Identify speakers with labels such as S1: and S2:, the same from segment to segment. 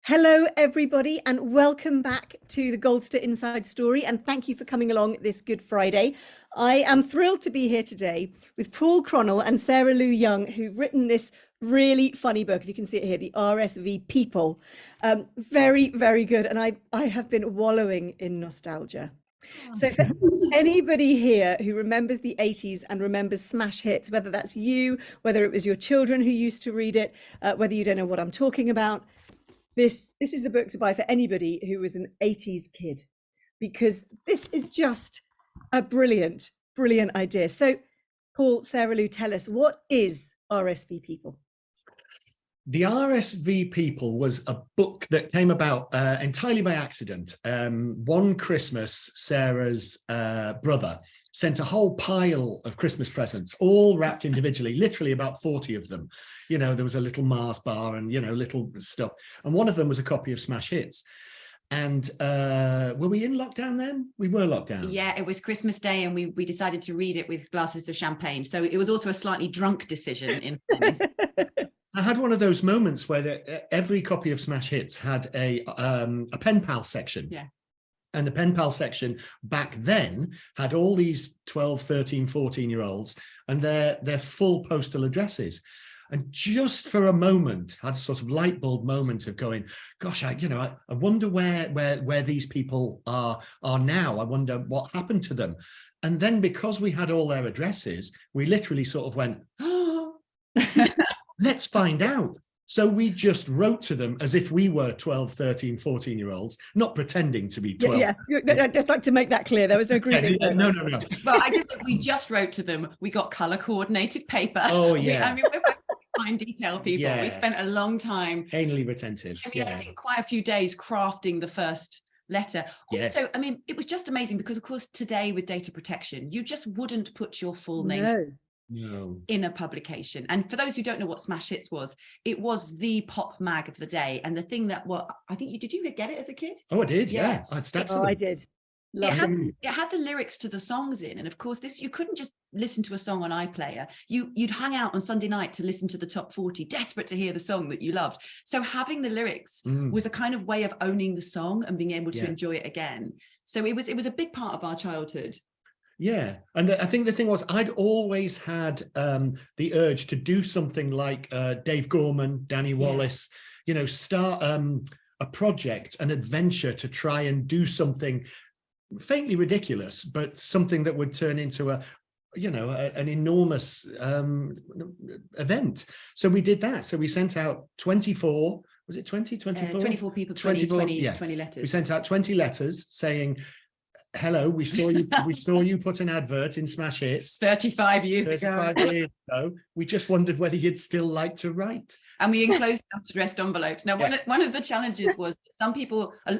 S1: Hello, everybody, and welcome back to the Goldster Inside Story. And thank you for coming along this Good Friday. I am thrilled to be here today with Paul Chronnell and Sarah Lou Young, who've written this really funny book. If you can see it here, the RSV People. Very, very good. And I have been wallowing in nostalgia. So for anybody here who remembers the 80s and remembers smash hits, whether that's you, whether it was your children who used to read it, whether you don't know what I'm talking about, this is the book to buy for anybody who was an 80s kid, because this is just a brilliant, brilliant idea. So, Paul, Sarah Lou, tell us, what is RSV People?
S2: The RSV People was a book that came about entirely by accident. One Christmas, Sarah's brother sent a whole pile of Christmas presents, all wrapped individually, literally about 40 of them. You know, there was a little Mars bar and, you know, little stuff. And one of them was a copy of Smash Hits. And were we in lockdown then? We were locked down.
S3: Yeah, it was Christmas Day and we decided to read it with glasses of champagne. So it was also a slightly drunk decision. In
S2: I had one of those moments where every copy of Smash Hits had a pen pal section.
S3: Yeah.
S2: And the pen pal section back then had all these 12, 13, 14-year-olds and their full postal addresses. And just for a moment, had a sort of light bulb moment of going, gosh, I wonder where these people are now. I wonder what happened to them. And then because we had all their addresses, we literally sort of went, oh, let's find out. So we just wrote to them as if we were 12, 13, 14-year-olds, not pretending to be 12.
S1: Yeah, I'd just like to make that clear. There was no grieving.
S2: No.
S3: But we just wrote to them. We got color coordinated paper.
S2: Oh, yeah.
S3: We're fine detail people. Yeah. We spent a long time.
S2: Anally retentive.
S3: I think quite a few days crafting the first letter.
S2: Yes.
S3: Also, it was just amazing because, of course, today with data protection, you just wouldn't put your full name.
S2: No.
S3: In a publication. And for those who don't know what Smash Hits was, it was the pop mag of the day. And the thing that, I think did you get it as a kid?
S2: Oh, I did. Yeah. I had stacks of them.
S1: I did.
S3: It had the lyrics to the songs in. And of course, you couldn't just listen to a song on iPlayer. You'd hang out on Sunday night to listen to the top 40, desperate to hear the song that you loved. So having the lyrics was a kind of way of owning the song and being able to enjoy it again. So it was a big part of our childhood.
S2: Yeah, and I think the thing was, I'd always had the urge to do something like Dave Gorman, Danny Wallace, start a project, an adventure to try and do something faintly ridiculous, but something that would turn into an enormous event. So we did that. So we sent out 24, was it 20, 24?
S3: 24 people, 20 letters.
S2: We sent out 20 letters saying, hello, we saw you put an advert in Smash Hits
S3: 35 years
S2: ago. We just wondered whether you'd still like to write.
S3: And we enclosed addressed envelopes. Now, one of the challenges was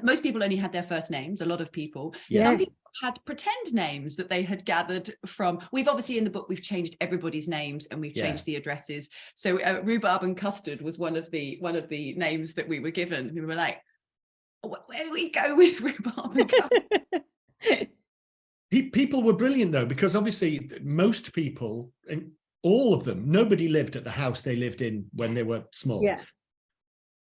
S3: most people only had their first names, a lot of people.
S1: Yes.
S3: Some people had pretend names that they had gathered from. We've obviously in the book, we've changed everybody's names and we've changed the addresses. So Rhubarb and Custard was one of the names that we were given. We were like, where do we go with Rhubarb and Custard?
S2: People were brilliant though, because obviously most people, and all of them, nobody lived at the house they lived in when they were small.
S1: Yeah.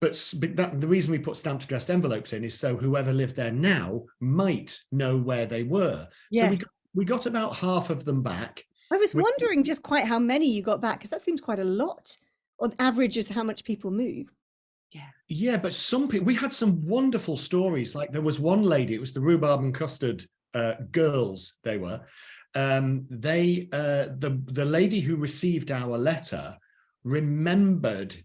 S2: But the reason we put stamped addressed envelopes in is so whoever lived there now might know where they were.
S1: Yeah.
S2: So we got about half of them back.
S1: I was wondering just quite how many you got back, because that seems quite a lot. On average is how much people move.
S2: Yeah, but some people, we had some wonderful stories. Like there was one lady, it was the Rhubarb and Custard girls, they were. The lady who received our letter remembered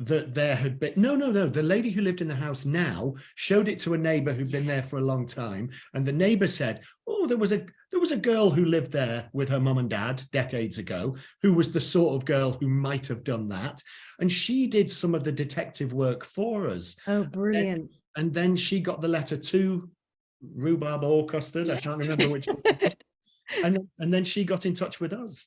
S2: that there had been, the lady who lived in the house now showed it to a neighbor who'd been there for a long time. And the neighbor said, oh, there was a girl who lived there with her mum and dad decades ago, who was the sort of girl who might have done that. And she did some of the detective work for us.
S1: Oh, brilliant.
S2: And then she got the letter to Rhubarb or Custard. I can't remember which one. And then she got in touch with us.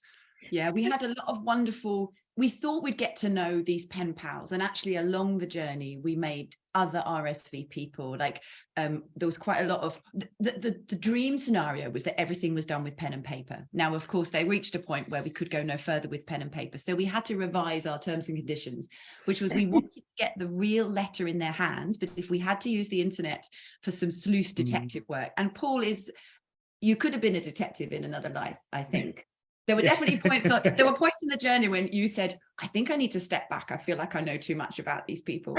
S3: Yeah, we had a lot of wonderful we thought we'd get to know these pen pals, and actually along the journey we made other RSV people. Like there was quite a lot of the dream scenario was that everything was done with pen and paper. Now, of course, they reached a point where we could go no further with pen and paper, so we had to revise our terms and conditions, which was we wanted to get the real letter in their hands, but if we had to use the internet for some sleuth detective work. And Paul is, you could have been a detective in another life, I think. There were definitely points there were points in the journey when you said, I think I need to step back. I feel like I know too much about these people.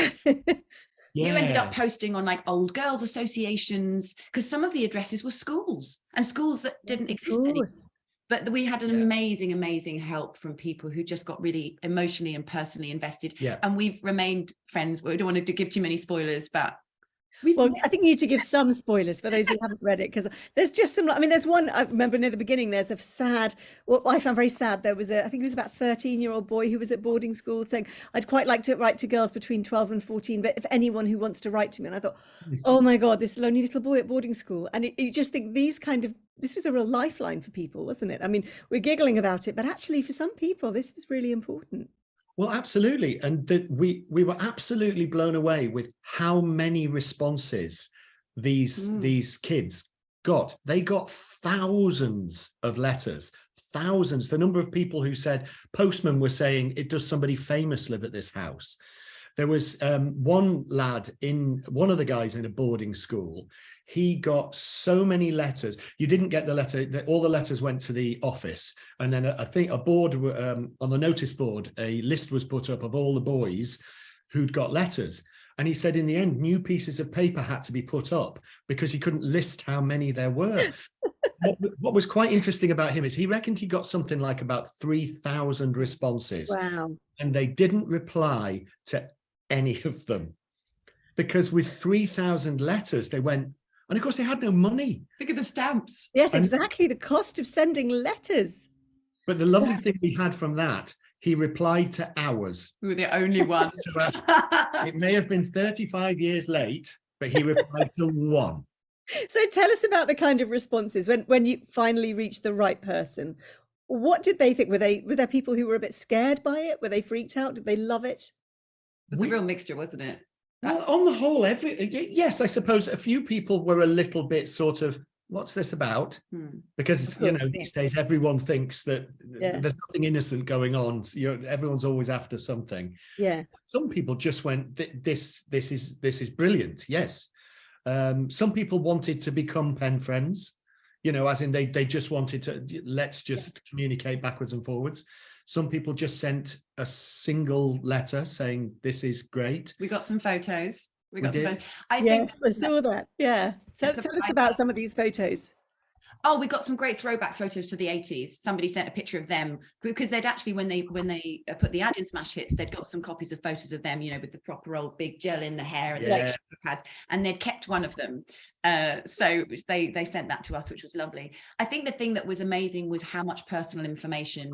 S3: You ended up posting on like old girls associations, because some of the addresses were schools, and schools that didn't exist anymore. But we had an amazing help from people who just got really emotionally and personally invested. And we've remained friends. We don't want to give too many spoilers, but
S1: well, I think you need to give some spoilers for those who haven't read it, because there's just some, I mean, there's one, I remember near the beginning, there's a sad, what I found very sad, there was I think he was about 13-year-old boy who was at boarding school saying, I'd quite like to write to girls between 12 and 14, but if anyone who wants to write to me. And I thought, oh my God, this lonely little boy at boarding school. And you just think this was a real lifeline for people, wasn't it? I mean, we're giggling about it, but actually for some people, this was really important.
S2: Well, absolutely. And we were absolutely blown away with how many responses these kids got. They got thousands of letters, thousands. The number of people who said, postmen were saying, does somebody famous live at this house? There was one lad one of the guys in a boarding school. He got so many letters. You didn't get the letter. All the letters went to the office. And then I think a board, on the notice board, a list was put up of all the boys who'd got letters. And he said in the end, new pieces of paper had to be put up because he couldn't list how many there were. What was quite interesting about him is he reckoned he got something like about 3,000 responses.
S1: Wow.
S2: And they didn't reply to any of them, because with 3,000 letters, they went, and of course they had no money.
S3: Look at the stamps.
S1: Yes, exactly. The cost of sending letters.
S2: But the lovely thing we had from that, he replied to ours.
S3: We were the only ones.
S2: So, it may have been 35 years late, but he replied to one.
S1: So tell us about the kind of responses when you finally reached the right person. What did they think? Were there people who were a bit scared by it? Were they freaked out? Did they love it?
S3: It was a real mixture, wasn't it?
S2: Well, on the whole, yes, I suppose a few people were a little bit sort of, what's this about? Because, these days everyone thinks that there's nothing innocent going on. Everyone's always after something.
S1: Yeah.
S2: Some people just went, this is brilliant. Yes. Some people wanted to become pen friends, as in they just wanted to, let's just communicate backwards and forwards. Some people just sent a single letter saying, this is great.
S3: We got some photos.
S1: I saw that. Yeah. So tell us about some of these photos.
S3: Oh, we got some great throwback photos to the 80s. Somebody sent a picture of them because they'd actually, when they put the ad in Smash Hits, they'd got some copies of photos of them, with the proper old big gel in the hair and the shoulder pads, and they'd kept one of them. So they sent that to us, which was lovely. I think the thing that was amazing was how much personal information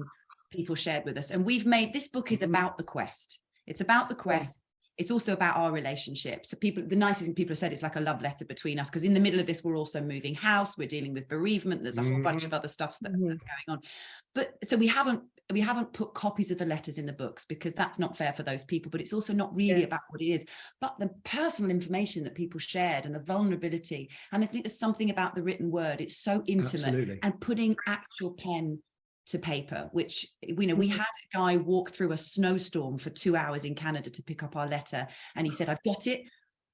S3: people shared with us. And we've made, this book is about the quest. It's about the quest. It's also about our relationship. So the nicest thing people have said, it's like a love letter between us, because in the middle of this, we're also moving house. We're dealing with bereavement. There's a whole bunch of other stuff that's going on. But so we haven't put copies of the letters in the books because that's not fair for those people, but it's also not really about what it is, but the personal information that people shared and the vulnerability. And I think there's something about the written word. It's so intimate, and putting actual pen to paper, which we had a guy walk through a snowstorm for 2 hours in Canada to pick up our letter, and he said, I've got it,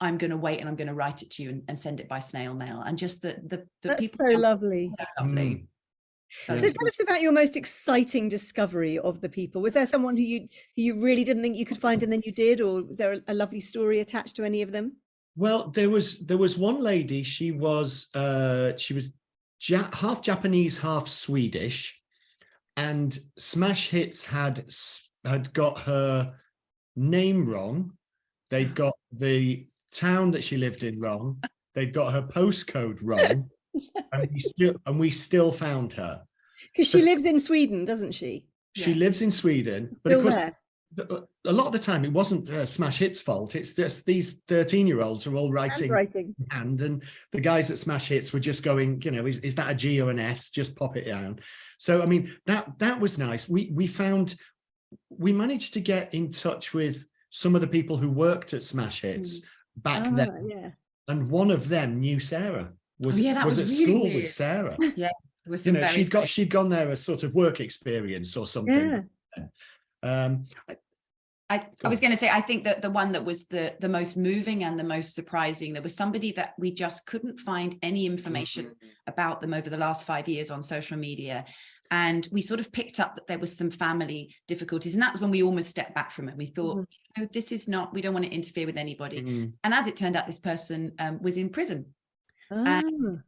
S3: I'm going to wait and I'm going to write it to you and send it by snail mail. And just the
S1: that's
S3: people,
S1: so lovely.
S3: So
S1: tell us about your most exciting discovery of the people. Was there someone who you really didn't think you could find and then you did, or was there a lovely story attached to any of them?
S2: Well, there was one lady. She was half Japanese, half Swedish. And Smash Hits had got her name wrong. They'd got the town that she lived in wrong. They'd got her postcode wrong, and we still found her.
S1: Because she lives in Sweden, doesn't she?
S2: She lives in Sweden, but of course, a lot of the time it wasn't Smash Hits' fault. It's just these 13-year-olds are all writing hand, and the guys at Smash Hits were just going, is that a G or an S? Just pop it down. So I mean, that was nice. We found we managed to get in touch with some of the people who worked at Smash Hits back then.
S1: Yeah.
S2: And one of them knew Sarah, was at
S3: really
S2: school
S3: weird.
S2: with Sarah.
S3: Yeah. With
S2: You know, she'd gone there as sort of work experience or something.
S1: Yeah.
S3: I was going to say, I think that the one that was the most moving and the most surprising, there was somebody that we just couldn't find any information about them over the last 5 years on social media. And we sort of picked up that there was some family difficulties. And that's when we almost stepped back from it. We thought, oh, this is not, we don't want to interfere with anybody. And as it turned out, this person was in prison. And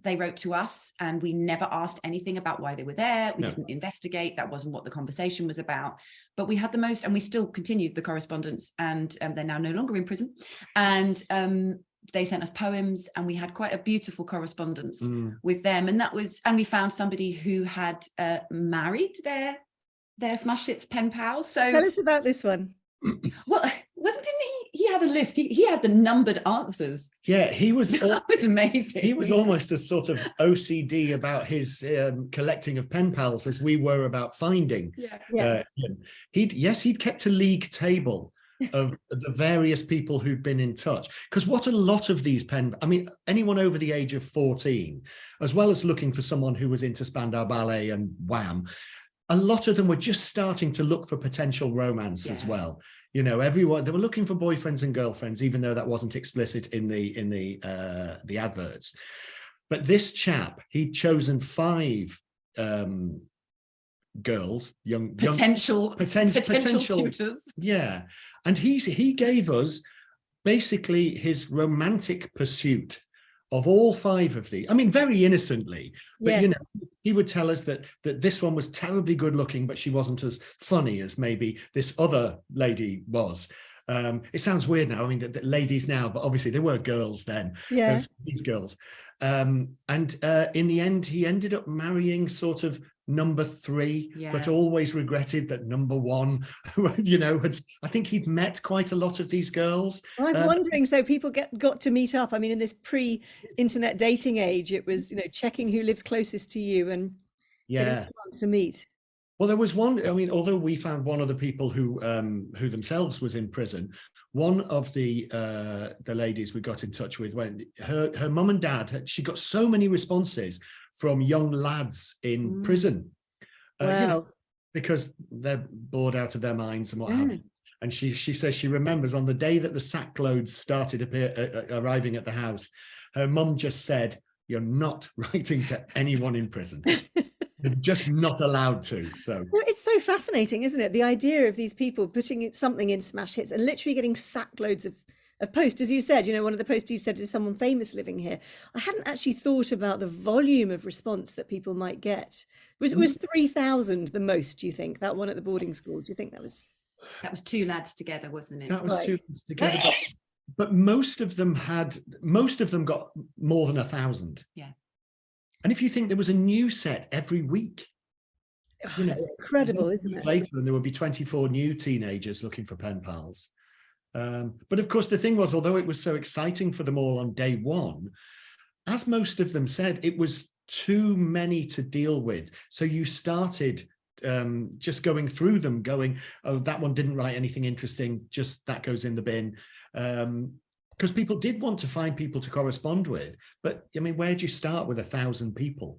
S3: they wrote to us, and we never asked anything about why they were there. We didn't investigate. That wasn't what the conversation was about. But we had the most, and we still continued the correspondence, and they're now no longer in prison. And they sent us poems, and we had quite a beautiful correspondence with them. And that was, and we found somebody who had married their Smash Hits pen pals. So
S1: tell us about this one.
S3: Well, didn't he had a list, he had the numbered answers.
S2: Yeah, he was
S3: that was amazing.
S2: He was almost as sort of OCD about his collecting of pen pals as we were about finding him. He'd kept a league table of the various people who'd been in touch, because what a lot of these anyone over the age of 14, as well as looking for someone who was into Spandau Ballet and Wham, a lot of them were just starting to look for potential romance as well. You know, everyone, they were looking for boyfriends and girlfriends, even though that wasn't explicit in the adverts. But this chap, he'd chosen 5 girls, potential suitors. Yeah, and he gave us basically his romantic pursuit of all 5 of these. I mean, very innocently, but you know, he would tell us that this one was terribly good looking, but she wasn't as funny as maybe this other lady was. It sounds weird now. I mean, the ladies now, but obviously they were girls then. Yeah, these girls. And in the end, he ended up marrying sort of number 3, but always regretted that number 1, you know, I think he'd met quite a lot of these girls.
S1: I was wondering, so people got to meet up. I mean, in this pre-internet dating age, it was, you know, checking who lives closest to you and getting a chance to meet.
S2: Well, there was one, I mean, although we found one of the people who themselves was in prison, one of the ladies we got in touch with, when her mum and dad, she got so many responses from young lads in prison, you know, because they're bored out of their minds and what have you. And she says she remembers on the day that the sackloads started arriving at the house, her mum just said, "You're not writing to anyone in prison." They're just not allowed to. So
S1: it's so fascinating, isn't it? The idea of these people putting something in Smash Hits and literally getting sackloads of posts. As you said, you know, one of the posts you said is someone famous living here. I hadn't actually thought about the volume of response that people might get. Was 3,000 the most, do you think? That one at the boarding school? Do you think that was
S3: 2 lads together, wasn't it?
S2: That was 2 lads together. But most of them got more than 1,000.
S3: Yeah.
S2: And if you think there was a new set every week, you know,
S1: incredible, isn't it?
S2: Later, and there would be 24 new teenagers looking for pen pals. But of course, the thing was, although it was so exciting for them all on day 1, as most of them said, it was too many to deal with. So you started just going through them, going, "Oh, that one didn't write anything interesting. Just that goes in the bin." Because people did want to find people to correspond with, but I mean, where do you start with 1,000 people?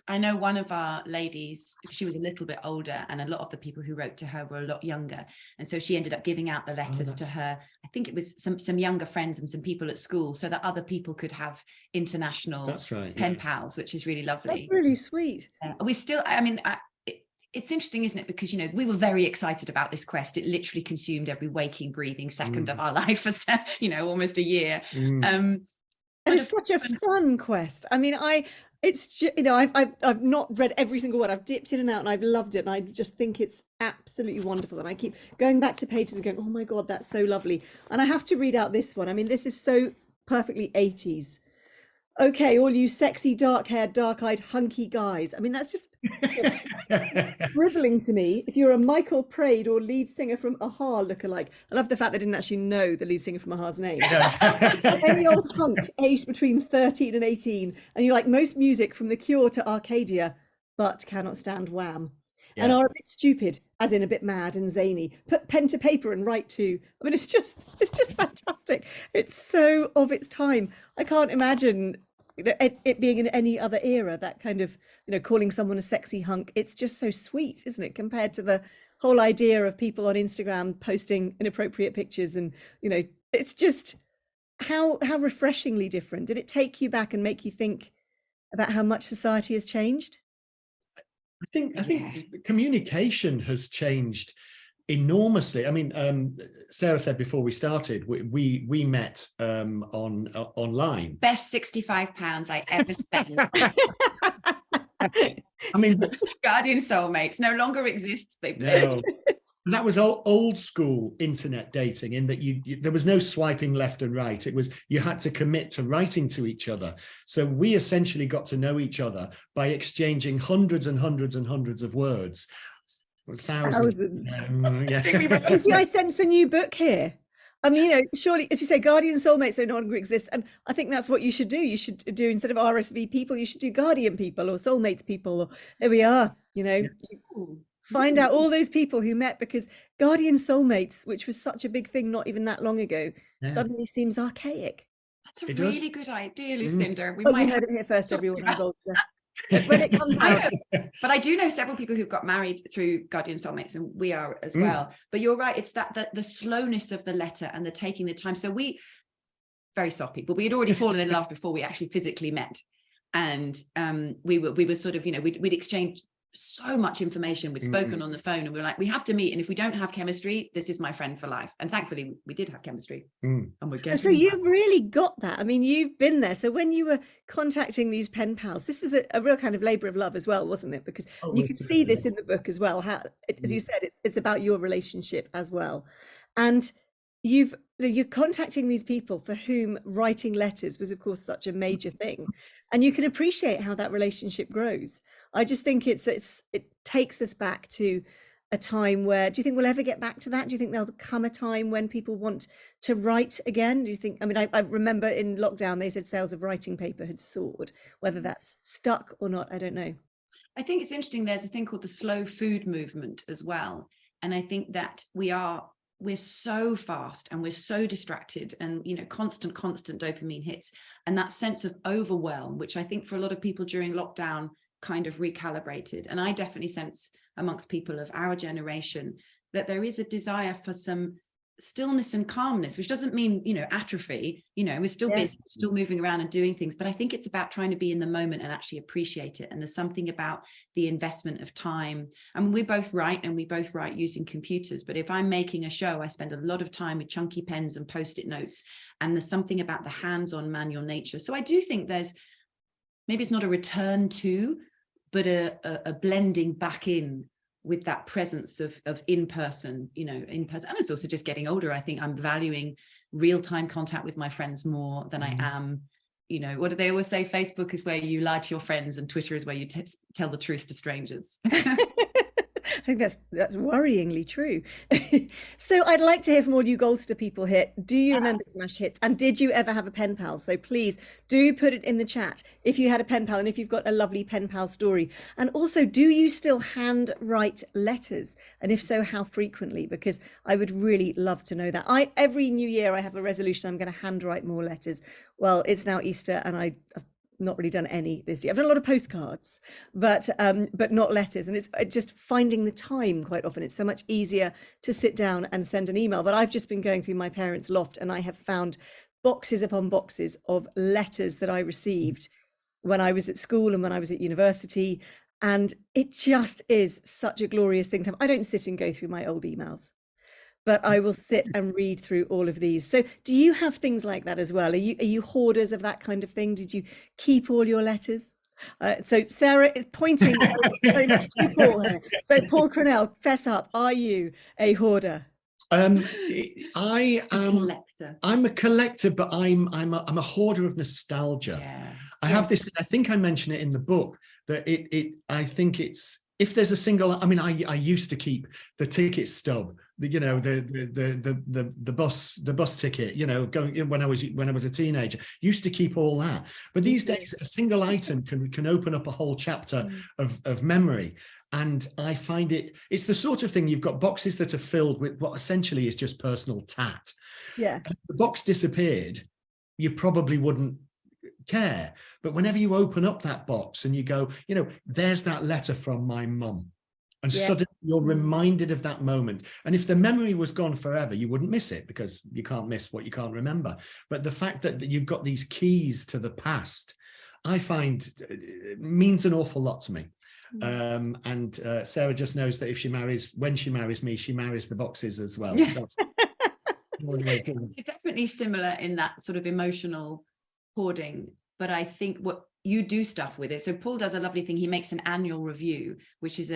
S3: I know one of our ladies, she was a little bit older, and a lot of the people who wrote to her were a lot younger, and so she ended up giving out the letters to her. I think it was some younger friends and some people at school, so that other people could have international pen pals, which is really lovely.
S1: That's really sweet.
S3: We still, I mean, it's interesting, isn't it? Because, you know, we were very excited about this quest. It literally consumed every waking, breathing second of our life for, you know, almost a year.
S1: And it's such a fun quest. I mean, it's just, you know, I've not read every single one. I've dipped in and out, and I've loved it. And I just think it's absolutely wonderful. And I keep going back to pages and going, "Oh my God, that's so lovely." And I have to read out this one. I mean, this is so perfectly 80s. "Okay, all you sexy, dark-haired, dark-eyed, hunky guys." I mean, that's just dribbling to me. "If you're a Michael Praed or lead singer from Aha lookalike." I love the fact they didn't actually know the lead singer from Aha's name. "Any old hunk aged between 13 and 18, and you like most music from The Cure to Arcadia, but cannot stand Wham." and are a bit stupid, as in a bit mad and zany. Put pen to paper and write too. I mean, it's just fantastic. It's so of its time. I can't imagine it being in any other era, that kind of, calling someone a sexy hunk. It's just so sweet, isn't it, compared to the whole idea of people on Instagram posting inappropriate pictures. And it's just how refreshingly different. Did it take you back and make you think about how much society has changed?
S2: I think communication has changed enormously. I mean, Sarah said before we started, we met online.
S3: Best £65 I ever spent.
S2: I mean,
S3: Guardian Soulmates no longer exists.
S2: No. And that was old school internet dating, in that there was no swiping left and right. It was, you had to commit to writing to each other. So we essentially got to know each other by exchanging hundreds and hundreds and hundreds of words. Thousands.
S1: I sense a new book here. I mean, surely, as you say, Guardian Soulmates no longer exist. And I think that's what you should do. You should do, instead of RSV people, you should do Guardian people or Soulmates people. Or there we are, Find out all those people who met, because Guardian Soulmates, which was such a big thing not even that long ago, suddenly seems archaic.
S3: That's a really good idea, Lucinda.
S1: We might heard it here first, everyone. When it comes out.
S3: But I do know several people who've got married through Guardian Soulmates, and we are as well. But you're right, it's that the slowness of the letter and the taking the time. So we, very soft people, we had already fallen in love before we actually physically met. And we were sort of, we'd exchanged so much information. We'd spoken on the phone, and we were like, we have to meet, and if we don't have chemistry, this is my friend for life. And thankfully we did have chemistry. And we're getting
S1: so you've really got that. I mean, you've been there. So when you were contacting these pen pals, this was a real kind of labor of love as well, wasn't it? Because you can see this in the book as well, how, as you said, it's about your relationship as well. And you're contacting these people for whom writing letters was, of course, such a major thing, and you can appreciate how that relationship grows. I just think it takes us back to a time where, do you think we'll ever get back to that? Do you think there'll come a time when people want to write again? Do you think, I mean, I remember in lockdown, they said sales of writing paper had soared. Whether that's stuck or not, I don't know.
S3: I think it's interesting. There's a thing called the slow food movement as well. And I think that we're so fast and we're so distracted, and constant dopamine hits, and that sense of overwhelm, which I think for a lot of people during lockdown kind of recalibrated. And I definitely sense amongst people of our generation that there is a desire for some stillness and calmness, which doesn't mean atrophy. We're still busy, still moving around and doing things, but I think it's about trying to be in the moment and actually appreciate it. And there's something about the investment of time. I mean, we both write, and we both write using computers, but if I'm making a show, I spend a lot of time with chunky pens and post-it notes, and there's something about the hands-on manual nature. So I do think there's, maybe it's not a return to, but a blending back in with that presence of in-person, in person. And it's also just getting older. I think I'm valuing real-time contact with my friends more than I am, what do they always say? Facebook is where you lie to your friends, and Twitter is where you tell the truth to strangers.
S1: I think that's worryingly true. So I'd like to hear from all you Goldster people here. Do you remember smash hits? And did you ever have a pen pal? So please do put it in the chat if you had a pen pal, and if you've got a lovely pen pal story. And also, do you still hand write letters? And if so, how frequently? Because I would really love to know that. Every new year I have a resolution, I'm going to hand write more letters. Well, it's now Easter, and I've not really done any this year. I've done a lot of postcards, but not letters. And it's just finding the time quite often. It's so much easier to sit down and send an email. But I've just been going through my parents' loft, and I have found boxes upon boxes of letters that I received when I was at school and when I was at university. And it just is such a glorious thing to have. I don't sit and go through my old emails, but I will sit and read through all of these. So do you have things like that as well? Are you hoarders of that kind of thing? Did you keep all your letters? So Sarah is pointing very much to Paul here. So Paul Chronnell, fess up, are you a hoarder?
S2: I'm a collector, but I'm a hoarder of nostalgia.
S3: Yeah.
S2: I have this, I think I mention it in the book, that I think it's, if there's a single, I mean, I used to keep the ticket stub, the bus ticket, going when I was a teenager, used to keep all that. But these days, a single item can open up a whole chapter of memory. And I find it's the sort of thing, you've got boxes that are filled with what essentially is just personal tat.
S1: Yeah.
S2: And if the box disappeared, you probably wouldn't care. But whenever you open up that box and you go, there's that letter from my mum. And suddenly you're reminded of that moment. And if the memory was gone forever, you wouldn't miss it, because you can't miss what you can't remember. But the fact that you've got these keys to the past, I find means an awful lot to me. And Sarah just knows that when she marries me, she marries the boxes as well. So
S3: it's definitely similar in that sort of emotional hoarding, but I think what you do stuff with it. So Paul does a lovely thing. He makes an annual review, which is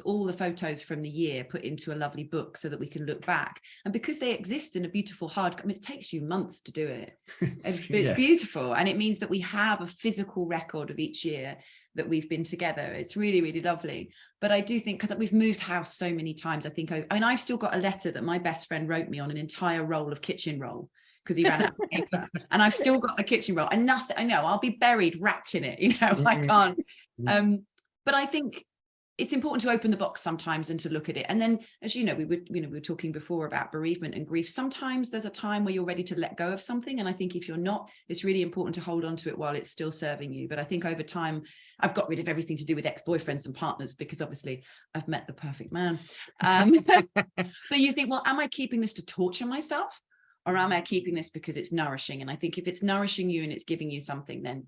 S3: all the photos from the year put into a lovely book so that we can look back. And because they exist in a beautiful it takes you months to do it. It's beautiful. And it means that we have a physical record of each year that we've been together. It's really, really lovely. But I do think, because we've moved house so many times, I've still got a letter that my best friend wrote me on an entire roll of kitchen roll, because he ran out of paper, and I've still got the kitchen roll and nothing. I know I'll be buried wrapped in it, I can't. But I think it's important to open the box sometimes and to look at it. And then, as we were talking before about bereavement and grief. Sometimes there's a time where you're ready to let go of something. And I think if you're not, it's really important to hold on to it while it's still serving you. But I think over time, I've got rid of everything to do with ex-boyfriends and partners, because obviously I've met the perfect man. But you think, well, am I keeping this to torture myself? Or am I keeping this because it's nourishing? And I think if it's nourishing you and it's giving you something, then,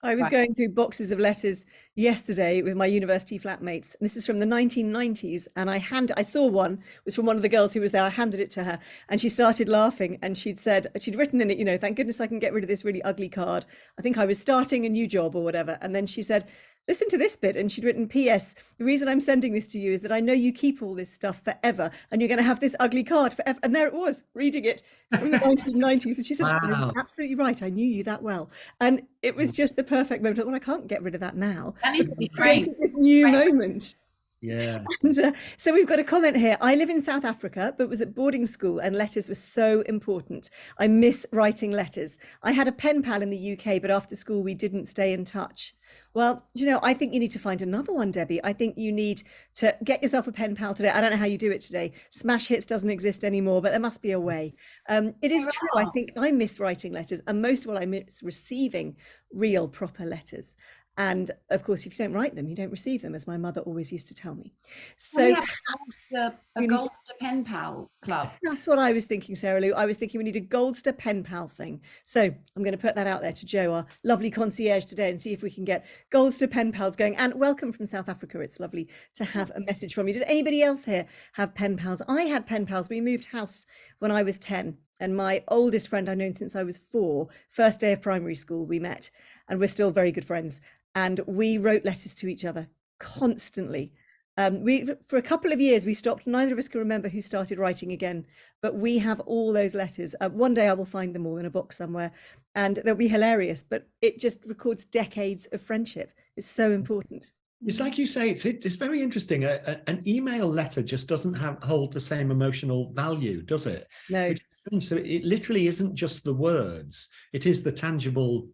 S1: I was going through boxes of letters yesterday with my university flatmates. And this is from the 1990s. And I saw one, it was from one of the girls who was there. I handed it to her and she started laughing. And she'd written in it, thank goodness I can get rid of this really ugly card. I think I was starting a new job or whatever. And then she said, listen to this bit. And she'd written, P.S. The reason I'm sending this to you is that I know you keep all this stuff forever and you're going to have this ugly card forever. And there it was, reading it from the 1990s. And she said, wow. You're absolutely right. I knew you that well. And it was just the perfect moment. Well, I can't get rid of that now.
S3: That needs to be
S1: created this new moment.
S2: Yeah.
S1: And so we've got a comment here. I live in South Africa, but was at boarding school and letters were so important. I miss writing letters. I had a pen pal in the UK, but after school we didn't stay in touch. Well, I think you need to find another one, Debbie. I think you need to get yourself a pen pal today. I don't know how you do it today. Smash Hits doesn't exist anymore, but there must be a way. It is true. I think I miss writing letters, and most of all, I miss receiving real, proper letters. And of course, if you don't write them, you don't receive them, as my mother always used to tell me. So
S3: a Goldster pen pal club.
S1: That's what I was thinking, Sarah Lou. I was thinking we need a Goldster pen pal thing. So I'm going to put that out there to Jo, our lovely concierge today, and see if we can get Goldster pen pals going. And welcome from South Africa. It's lovely to have a message from you. Did anybody else here have pen pals? I had pen pals. We moved house when I was 10. And my oldest friend I've known since I was 4, first day of primary school, we met, and we're still very good friends. And we wrote letters to each other constantly. For a couple of years, we stopped. Neither of us can remember who started writing again, but we have all those letters. One day I will find them all in a box somewhere, and they'll be hilarious, but it just records decades of friendship. It's so important.
S2: It's like you say, it's very interesting. An email letter just doesn't hold the same emotional value, does it?
S1: No.
S2: So it literally isn't just the words; it is the tangible,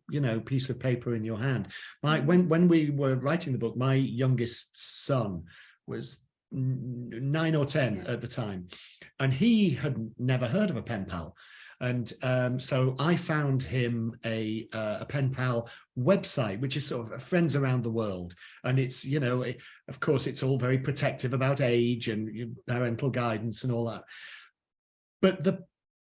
S2: piece of paper in your hand. When we were writing the book, my youngest son was 9 or 10 at the time, and he had never heard of a pen pal. And so I found him a pen pal website, which is sort of friends around the world. And it's, of course, it's all very protective about age and parental guidance and all that. But the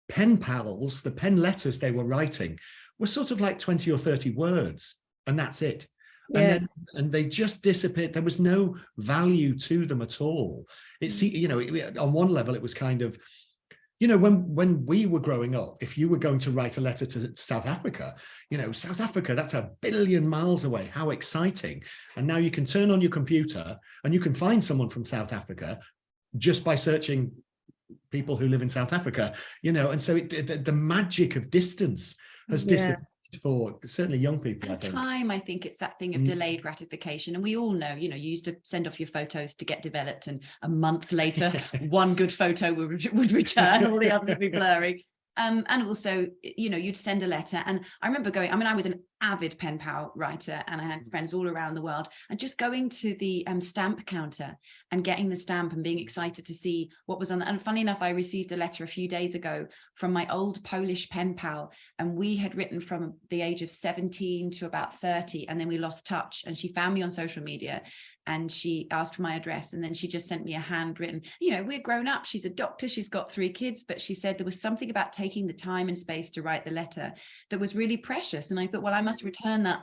S2: pen pals, the pen letters they were writing were sort of like 20 or 30 words, and that's it.
S1: Yes.
S2: And they just disappeared. There was no value to them at all. It's, on one level, it was kind of, when we were growing up, if you were going to write a letter to South Africa, South Africa, that's 1 billion miles away. How exciting. And now you can turn on your computer and you can find someone from South Africa just by searching people who live in South Africa, and so the magic of distance has disappeared for certainly young people.
S3: I think it's that thing of delayed gratification, and we all know, you used to send off your photos to get developed, and a month later one good photo would return, all the others would be blurry. And also, you know, you'd send a letter. And I remember going, I mean, I was an avid pen pal writer and I had friends all around the world, and just going to the stamp counter and getting the stamp and being excited to see what was on that. And funny enough, I received a letter a few days ago from my old Polish pen pal, and we had written from the age of 17 to about 30, and then we lost touch, and she found me on social media and she asked for my address, and then she just sent me a handwritten, you know, we're grown up, she's a doctor, she's got 3 kids, but she said there was something about taking the time and space to write the letter that was really precious. And I thought, well, I must return that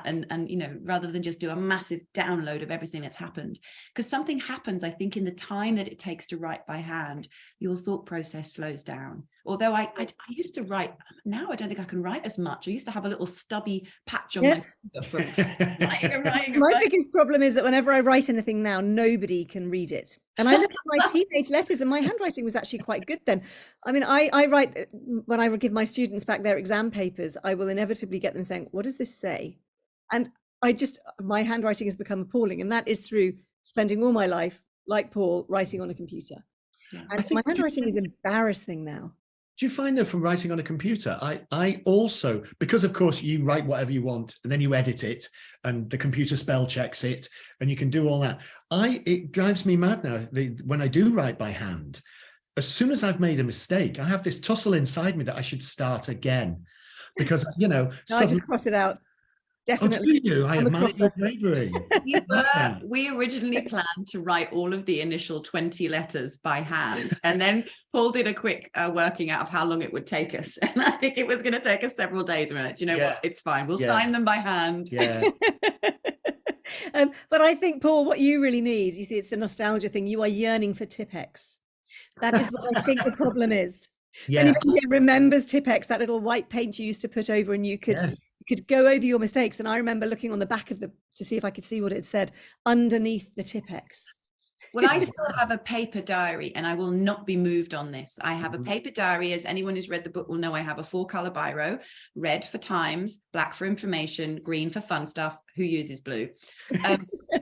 S3: and you know, rather than just do a massive download of everything that's happened, because something happens, I think, in the time that it takes to write by hand, your thought process slows down. Although I used to write, now I don't think I can write as much. I used to have a little stubby patch on my finger from writing.
S1: My biggest problem is that whenever I write anything now, nobody can read it. And I look at my teenage letters, and my handwriting was actually quite good then. I mean, I write, when I give my students back their exam papers, I will inevitably get them saying, what does this say? And my handwriting has become appalling. And that is through spending all my life, like Paul, writing on a computer. Yeah. And my handwriting is embarrassing now.
S2: Do you find that from writing on a computer? I also, because of course you write whatever you want and then you edit it and the computer spell checks it and you can do all that. It drives me mad now when I do write by hand. As soon as I've made a mistake, I have this tussle inside me that I should start again, because, you know,
S1: no, I just cross it out. Definitely.
S2: Oh, I admire your bravery.
S3: We originally planned to write all of the initial 20 letters by hand, and then Paul did a quick working out of how long it would take us, and I think it was going to take us several days. And we're like, you know what, it's fine, we'll sign them by hand.
S2: Yeah.
S1: But I think, Paul, what you really need, you see, it's the nostalgia thing. You are yearning for Tipp-Ex. That is what I think the problem is. Yeah. Anybody here remembers Tipp-Ex, that little white paint you used to put over, and you could go over your mistakes. And I remember looking on the back of to see if I could see what it said underneath the Tipp-Ex.
S3: Well, I still have a paper diary, and I will not be moved on this. I have a paper diary. As anyone who's read the book will know, I have a 4-color biro: red for times, black for information, green for fun stuff. Who uses blue? But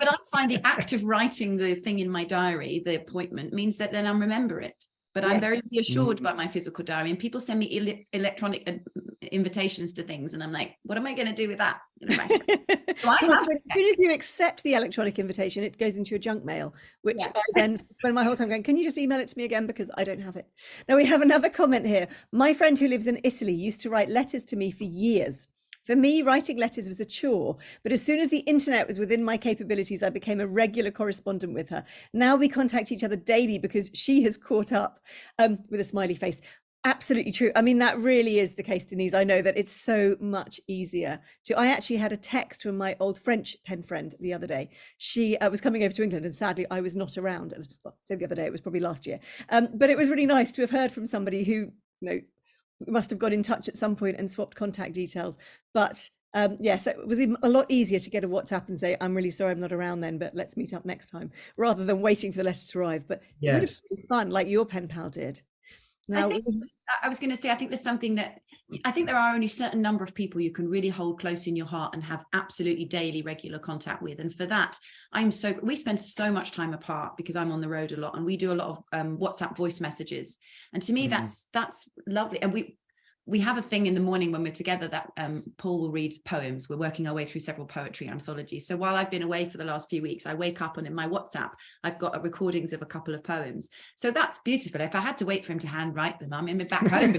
S3: I find the act of writing the thing in my diary, the appointment, means that then I remember it. But I'm very reassured by my physical diary, and people send me electronic invitations to things, and I'm like, what am I going to do with that? So
S1: as soon as you accept the electronic invitation, it goes into your junk mail, which I then spend my whole time going, can you just email it to me again, because I don't have it. Now we have another comment here. My friend who lives in Italy used to write letters to me for years. For me, writing letters was a chore, but as soon as the internet was within my capabilities, I became a regular correspondent with her. Now we contact each other daily because she has caught up, with a smiley face. Absolutely true. I mean, that really is the case, Denise. I know that it's so much easier I actually had a text from my old French pen friend the other day. She was coming over to England, and sadly I was not around. So the other day, it was probably last year. But it was really nice to have heard from somebody who, you know, must have got in touch at some point and swapped contact details. But yes, it was a lot easier to get a WhatsApp and say, I'm really sorry I'm not around then, but let's meet up next time, rather than waiting for the letter to arrive. But it would have been fun, like your pen pal did. Now,
S3: I was going to say, I think there's something that I think there are only a certain number of people you can really hold close in your heart and have absolutely daily regular contact with. And for that, we spend so much time apart because I'm on the road a lot, and we do a lot of WhatsApp voice messages. And to me, that's lovely. And we have a thing in the morning when we're together that Paul will read poems. We're working our way through several poetry anthologies. So while I've been away for the last few weeks, I wake up and in my WhatsApp, I've got recordings of a couple of poems. So that's beautiful. If I had to wait for him to handwrite them, I'm in back home.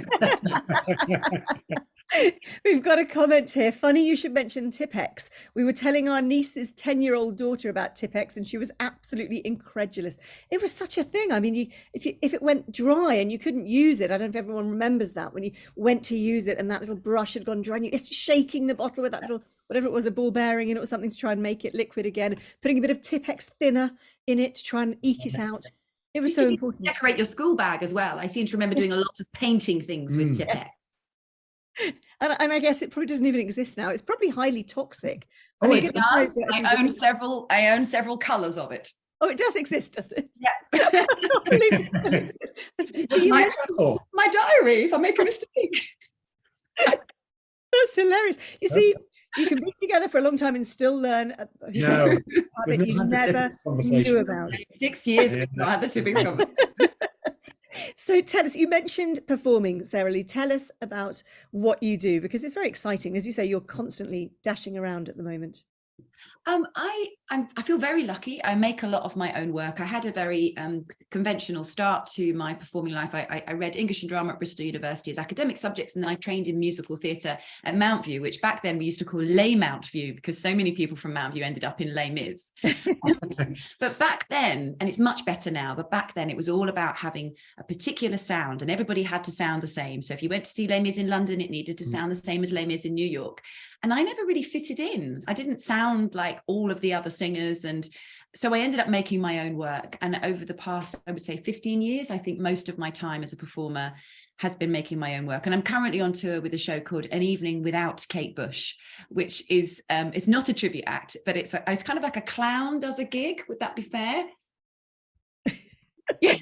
S1: We've got a comment here. Funny you should mention Tipp-Ex. We were telling our niece's 10-year-old daughter about Tipp-Ex, and she was absolutely incredulous. It was such a thing. I mean, if it went dry and you couldn't use it, I don't know if everyone remembers that, when you went to use it and that little brush had gone dry, and you're just shaking the bottle with that little, whatever it was, a ball bearing in it or something to try and make it liquid again, putting a bit of Tipp-Ex thinner in it to try and eke it out. It was so important.
S3: Decorate your school bag as well. I seem to remember doing a lot of painting things with Tipp-Ex.
S1: And I guess it probably doesn't even exist now. It's probably highly toxic.
S3: It does. I own several colours of it.
S1: Oh, it does exist, does it?
S3: Yeah. My diary, if I make a mistake.
S1: That's hilarious. You see, you can be together for a long time and still learn that you never knew about.
S3: 6 years we've not had the Tipp-Ex conversation.
S1: So tell us, you mentioned performing, Sarah Lou. Tell us about what you do, because it's very exciting. As you say, you're constantly dashing around at the moment.
S3: I feel very lucky. I make a lot of my own work. I had a very conventional start to my performing life. I read English and drama at Bristol University as academic subjects, and then I trained in musical theatre at Mount View, which back then we used to call Les Mount View, because so many people from Mount View ended up in Les Mis. But back then, and it's much better now, but back then it was all about having a particular sound, and everybody had to sound the same. So if you went to see Les Mis in London, it needed to sound the same as Les Mis in New York. And I never really fitted in. I didn't sound like all of the other singers. And so I ended up making my own work. And over the past, I would say 15 years, I think most of my time as a performer has been making my own work. And I'm currently on tour with a show called An Evening Without Kate Bush, which is, it's not a tribute act, but it's kind of like a clown does a gig. Would that be fair? Yeah.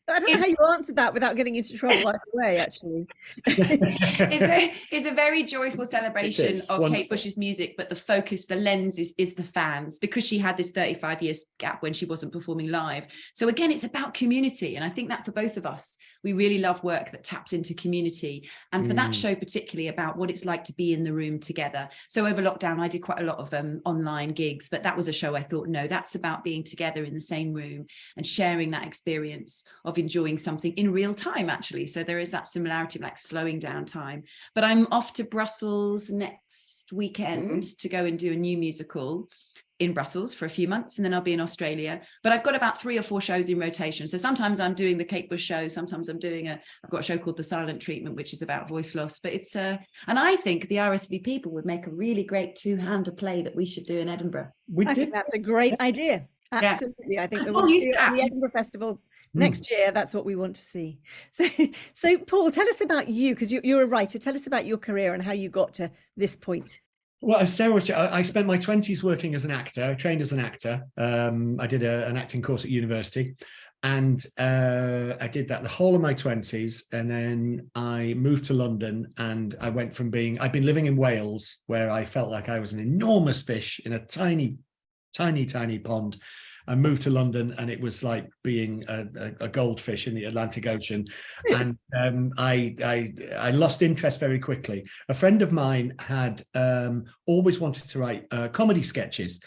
S1: I don't know how you answered that without getting into trouble right away, actually.
S3: It's a very joyful celebration of
S2: wonderful.
S3: Kate Bush's music, but the focus, the lens is the fans, because she had this 35 years gap when she wasn't performing live. So again, it's about community. And I think that for both of us, we really love work that taps into community. And for that show particularly, about what it's like to be in the room together. So over lockdown, I did quite a lot of online gigs, but that was a show I thought, no, that's about being together in the same room and sharing that experience of enjoying something in real time, actually. So there is that similarity of like slowing down time. But I'm off to Brussels next weekend to go and do a new musical in Brussels for a few months, and then I'll be in Australia. But I've got about 3 or 4 shows in rotation. So sometimes I'm doing the Kate Bush show, sometimes I'm doing I've got a show called The Silent Treatment, which is about voice loss. But it's and I think the RSV people would make a really great 2-hander play that we should do in Edinburgh.
S1: I think that's a great idea. Absolutely. I think we want to see it at the Edinburgh Festival next year. That's what we want to see. So Paul, tell us about you, because you're a writer. Tell us about your career and how you got to this point.
S2: Well, as Sarah was, I spent my 20s working as an actor. I trained as an actor. I did an acting course at university, and I did that the whole of my 20s. And then I moved to London, and I went from I'd been living in Wales, where I felt like I was an enormous fish in a tiny pond. I moved to London, and it was like being a goldfish in the Atlantic Ocean. And I lost interest very quickly. A friend of mine had always wanted to write comedy sketches.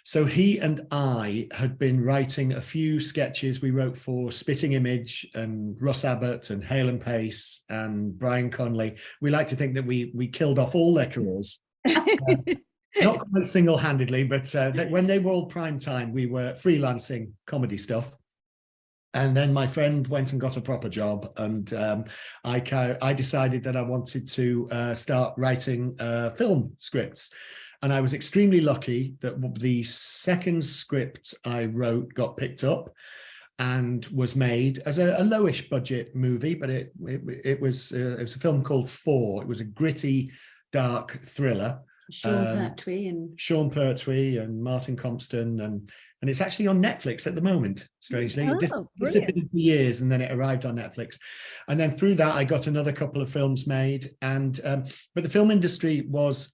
S2: So he and I had been writing a few sketches. We wrote for Spitting Image and Russ Abbott and Hale and Pace and Brian Conley. We like to think that we killed off all their careers. Not quite single-handedly, but when they were all prime time, we were freelancing comedy stuff. And then my friend went and got a proper job, and I decided that I wanted to start writing film scripts. And I was extremely lucky that the second script I wrote got picked up and was made as a lowish budget movie, but it was a film called 4. It was a gritty, dark thriller. Sean Pertwee and Martin Compston, and it's actually on Netflix at the moment, strangely. It disappeared for years, and then it arrived on Netflix. And then through that, I got another couple of films made. And but the film industry was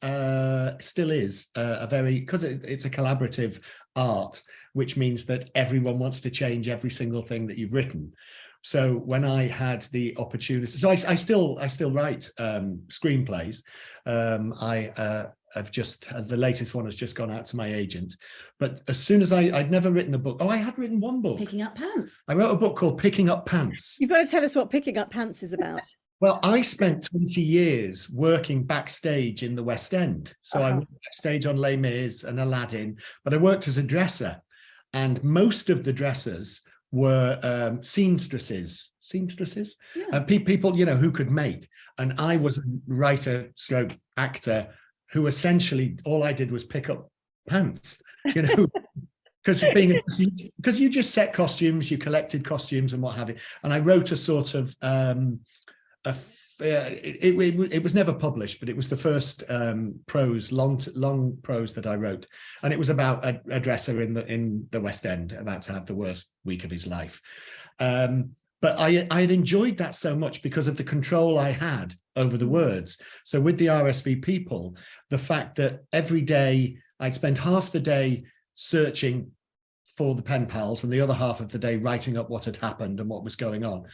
S2: still is a very, because it's a collaborative art, which means that everyone wants to change every single thing that you've written. So when I had the opportunity, so I still write screenplays. I've just, the latest one has just gone out to my agent. But as soon as I'd never written a book. Oh, I had written one book.
S3: Picking Up Pants.
S2: I wrote a book called Picking Up Pants.
S1: You've got to tell us what Picking Up Pants is about.
S2: Well, I spent 20 years working backstage in the West End. So I worked backstage on Les Mis and Aladdin, but I worked as a dresser. And most of the dressers were seamstresses, people, who could make. And I was a writer stroke actor who essentially all I did was pick up pants, because you just set costumes, you collected costumes and what have you. And I wrote a sort of it was never published, but it was the first long prose that I wrote, and it was about a dresser in the West End about to have the worst week of his life. But I had enjoyed that so much because of the control I had over the words. So with the RSV people, the fact that every day I'd spend half the day searching for the pen pals, and the other half of the day writing up what had happened and what was going on.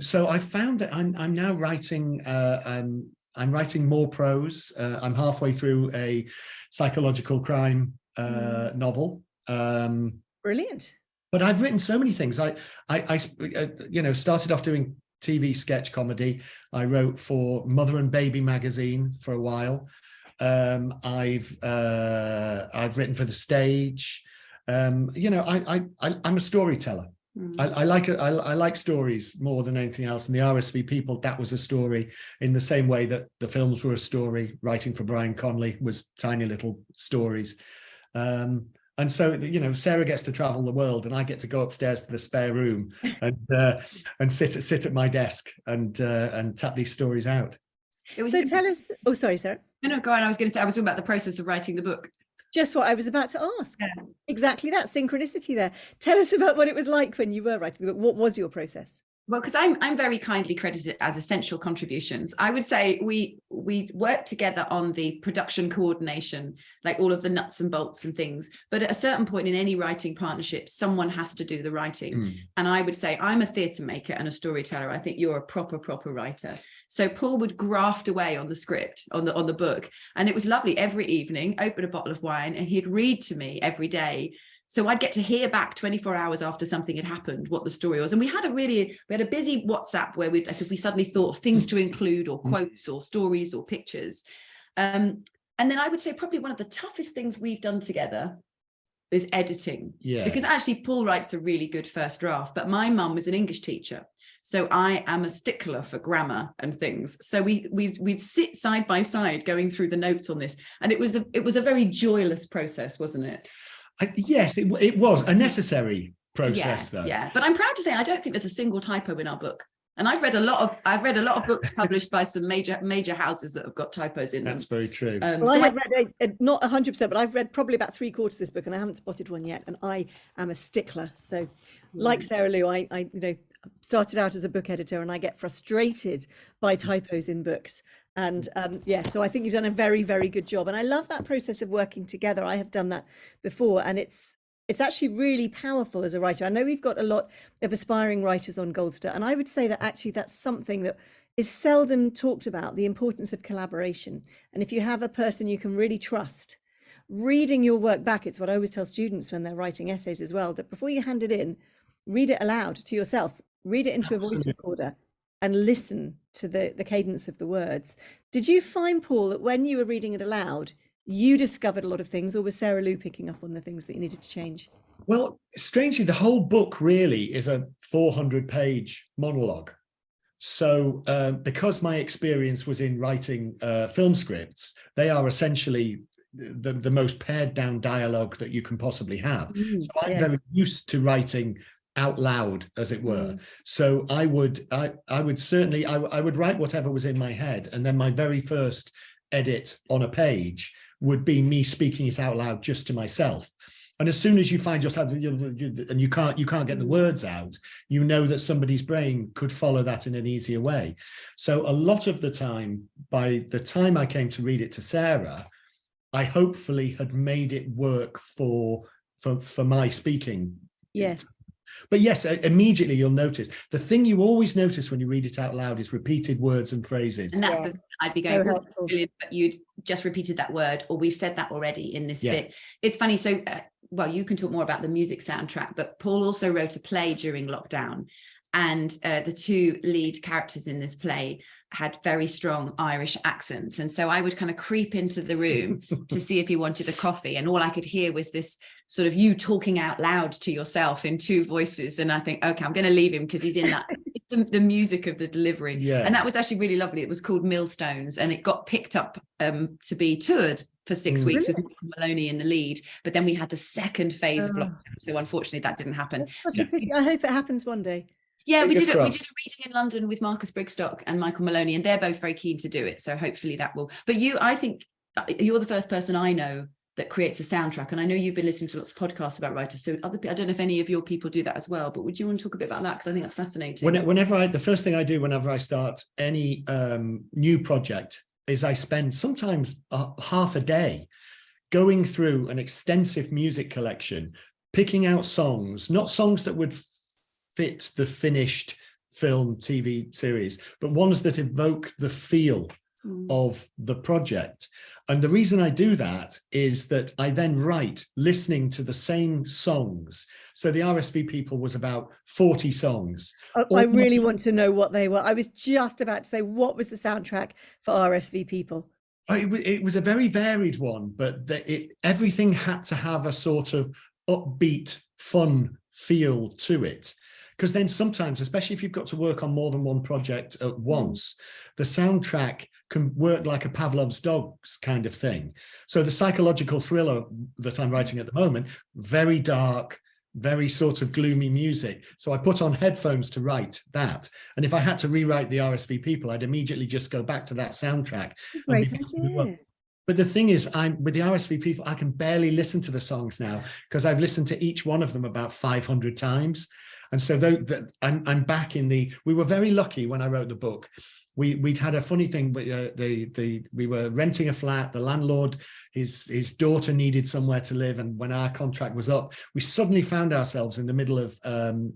S2: So I found that I'm now writing. I'm writing more prose. I'm halfway through a psychological crime novel.
S1: Brilliant.
S2: But I've written so many things. I started off doing TV sketch comedy. I wrote for Mother and Baby magazine for a while. I've written for the stage. I'm a storyteller. I like stories more than anything else. And the RSV People, that was a story in the same way that the films were a story. Writing for Brian Conley was tiny little stories. And so, Sarah gets to travel the world, and I get to go upstairs to the spare room and sit at my desk and tap these stories out.
S1: So tell us. Oh, sorry, Sarah.
S3: No, go on. I was going to say, I was talking about the process of writing the book.
S1: Just what I was about to ask.
S3: Yeah.
S1: Exactly that synchronicity there. Tell us about what it was like when you were writing the book. What was your process?
S3: Well, because I'm very kindly credited as essential contributions. I would say we worked together on the production coordination, like all of the nuts and bolts and things. But at a certain point in any writing partnership, someone has to do the writing. And I would say I'm a theatre maker and a storyteller. I think you're a proper writer. So Paul would graft away on the script, on the book. And it was lovely. Every evening, open a bottle of wine, and he'd read to me every day. So I'd get to hear back 24 hours after something had happened, what the story was. And we had a busy WhatsApp where we suddenly thought of things to include, or quotes or stories or pictures. And then I would say probably one of the toughest things we've done together is editing. Yeah. Because actually Paul writes a really good first draft, but my mum was an English teacher. So I am a stickler for grammar and things. So we'd sit side by side going through the notes on this. And it was a very joyless process, wasn't it?
S2: Yes, it was a necessary process, though. Yeah,
S3: but I'm proud to say I don't think there's a single typo in our book. And I've read a lot of books published by some major houses that have got typos in them.
S2: That's very true.
S1: Well, I have read not 100%, but I've read probably about 3/4 of this book, and I haven't spotted one yet. And I am a stickler. So, like Sarah Lou, I started out as a book editor, and I get frustrated by typos in books. And so I think you've done a very, very good job. And I love that process of working together. I have done that before, and it's actually really powerful as a writer. I know we've got a lot of aspiring writers on Goldster, and I would say that actually that's something that is seldom talked about, the importance of collaboration. And if you have a person you can really trust, reading your work back, it's what I always tell students when they're writing essays as well, that before you hand it in, read it aloud to yourself, read it into a voice recorder, and listen to the cadence of the words. Did you find, Paul, that when you were reading it aloud, you discovered a lot of things, or was Sarah Lou picking up on the things that you needed to change?
S2: Well, strangely, the whole book really is a 400-page monologue. So because my experience was in writing film scripts, they are essentially the most pared down dialogue that you can possibly have. So I'm very used to writing out loud, as it were. So I would certainly write whatever was in my head, and then my very first edit on a page would be me speaking it out loud just to myself. And as soon as you find yourself and you can't get the words out, you know that somebody's brain could follow that in an easier way. So a lot of the time, by the time I came to read it to Sarah, I hopefully had made it work for my speaking.
S1: Yes.
S2: But yes, immediately you'll notice. The thing you always notice when you read it out loud is repeated words and phrases.
S3: And that's I'd be going, so brilliant, but you'd just repeated that word, or we've said that already in this bit. It's funny. So, well, you can talk more about the music soundtrack, but Paul also wrote a play during lockdown. And the two lead characters in this play had very strong Irish accents. And so I would kind of creep into the room to see if he wanted a coffee. And all I could hear was this sort of you talking out loud to yourself in two voices. And I think, okay, I'm going to leave him because he's in that, the music of the delivery. Yeah. And that was actually really lovely. It was called Millstones, and it got picked up to be toured for 6 weeks with Michael Maloney in the lead. But then we had the second phase of lockdown. So unfortunately that didn't happen.
S1: That's such a pity. I hope it happens one day.
S3: Yeah, we did a reading in London with Marcus Brigstock and Michael Maloney, and they're both very keen to do it. So hopefully that will. But I think you're the first person I know that creates a soundtrack, and I know you've been listening to lots of podcasts about writers. So I don't know if any of your people do that as well. But would you want to talk a bit about that, because I think that's fascinating.
S2: The first thing I do whenever I start any new project is I spend sometimes half a day going through an extensive music collection, picking out songs, not songs that would fit the finished film, TV series, but ones that evoke the feel of the project. And the reason I do that is that I then write listening to the same songs. So the RSV People was about 40 songs.
S1: I really want to know what they were. I was just about to say, what was the soundtrack for RSV People?
S2: It was a very varied one, but everything had to have a sort of upbeat, fun feel to it. Because then sometimes, especially if you've got to work on more than one project at once, the soundtrack can work like a Pavlov's dogs kind of thing. So the psychological thriller that I'm writing at the moment, very dark, very sort of gloomy music. So I put on headphones to write that. And if I had to rewrite the RSV People, I'd immediately just go back to that soundtrack.
S1: Great idea.
S2: But the thing is, with the RSV People, I can barely listen to the songs now because I've listened to each one of them about 500 times. And so I'm back in we were very lucky when I wrote the book. We'd had a funny thing, but we were renting a flat. The landlord, his daughter needed somewhere to live, and when our contract was up, we suddenly found ourselves in the middle of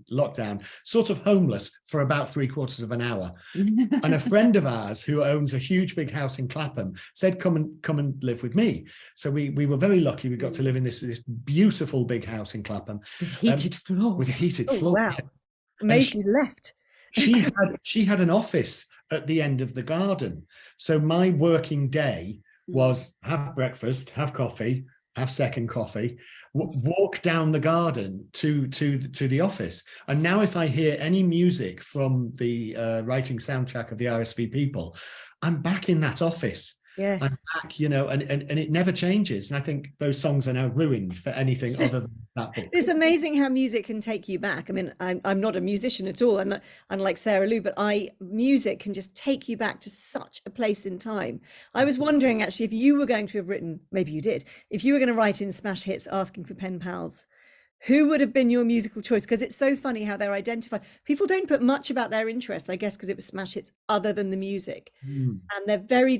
S2: lockdown, sort of homeless for about 3/4 of an hour. And a friend of ours who owns a huge big house in Clapham said, "Come and live with me." So we were very lucky. We got to live in this beautiful big house in Clapham,
S3: heated floor.
S2: With a heated floor.
S1: Wow, amazing. Left.
S2: She had an office at the end of the garden. So my working day was have breakfast, have coffee, have second coffee, walk down the garden to the office. And now if I hear any music from the writing soundtrack of the RSV People, I'm back in that office.
S1: Yes.
S2: I'm back, and it never changes. And I think those songs are now ruined for anything other than that book.
S1: It's amazing how music can take you back. I mean, I'm not a musician at all, unlike Sarah Lou, but music can just take you back to such a place in time. I was wondering, actually, if you were going to have written, maybe you did, if you were going to write in Smash Hits asking for pen pals, who would have been your musical choice? Because it's so funny how they're identified. People don't put much about their interests, I guess, because it was Smash Hits other than the music. And they're very...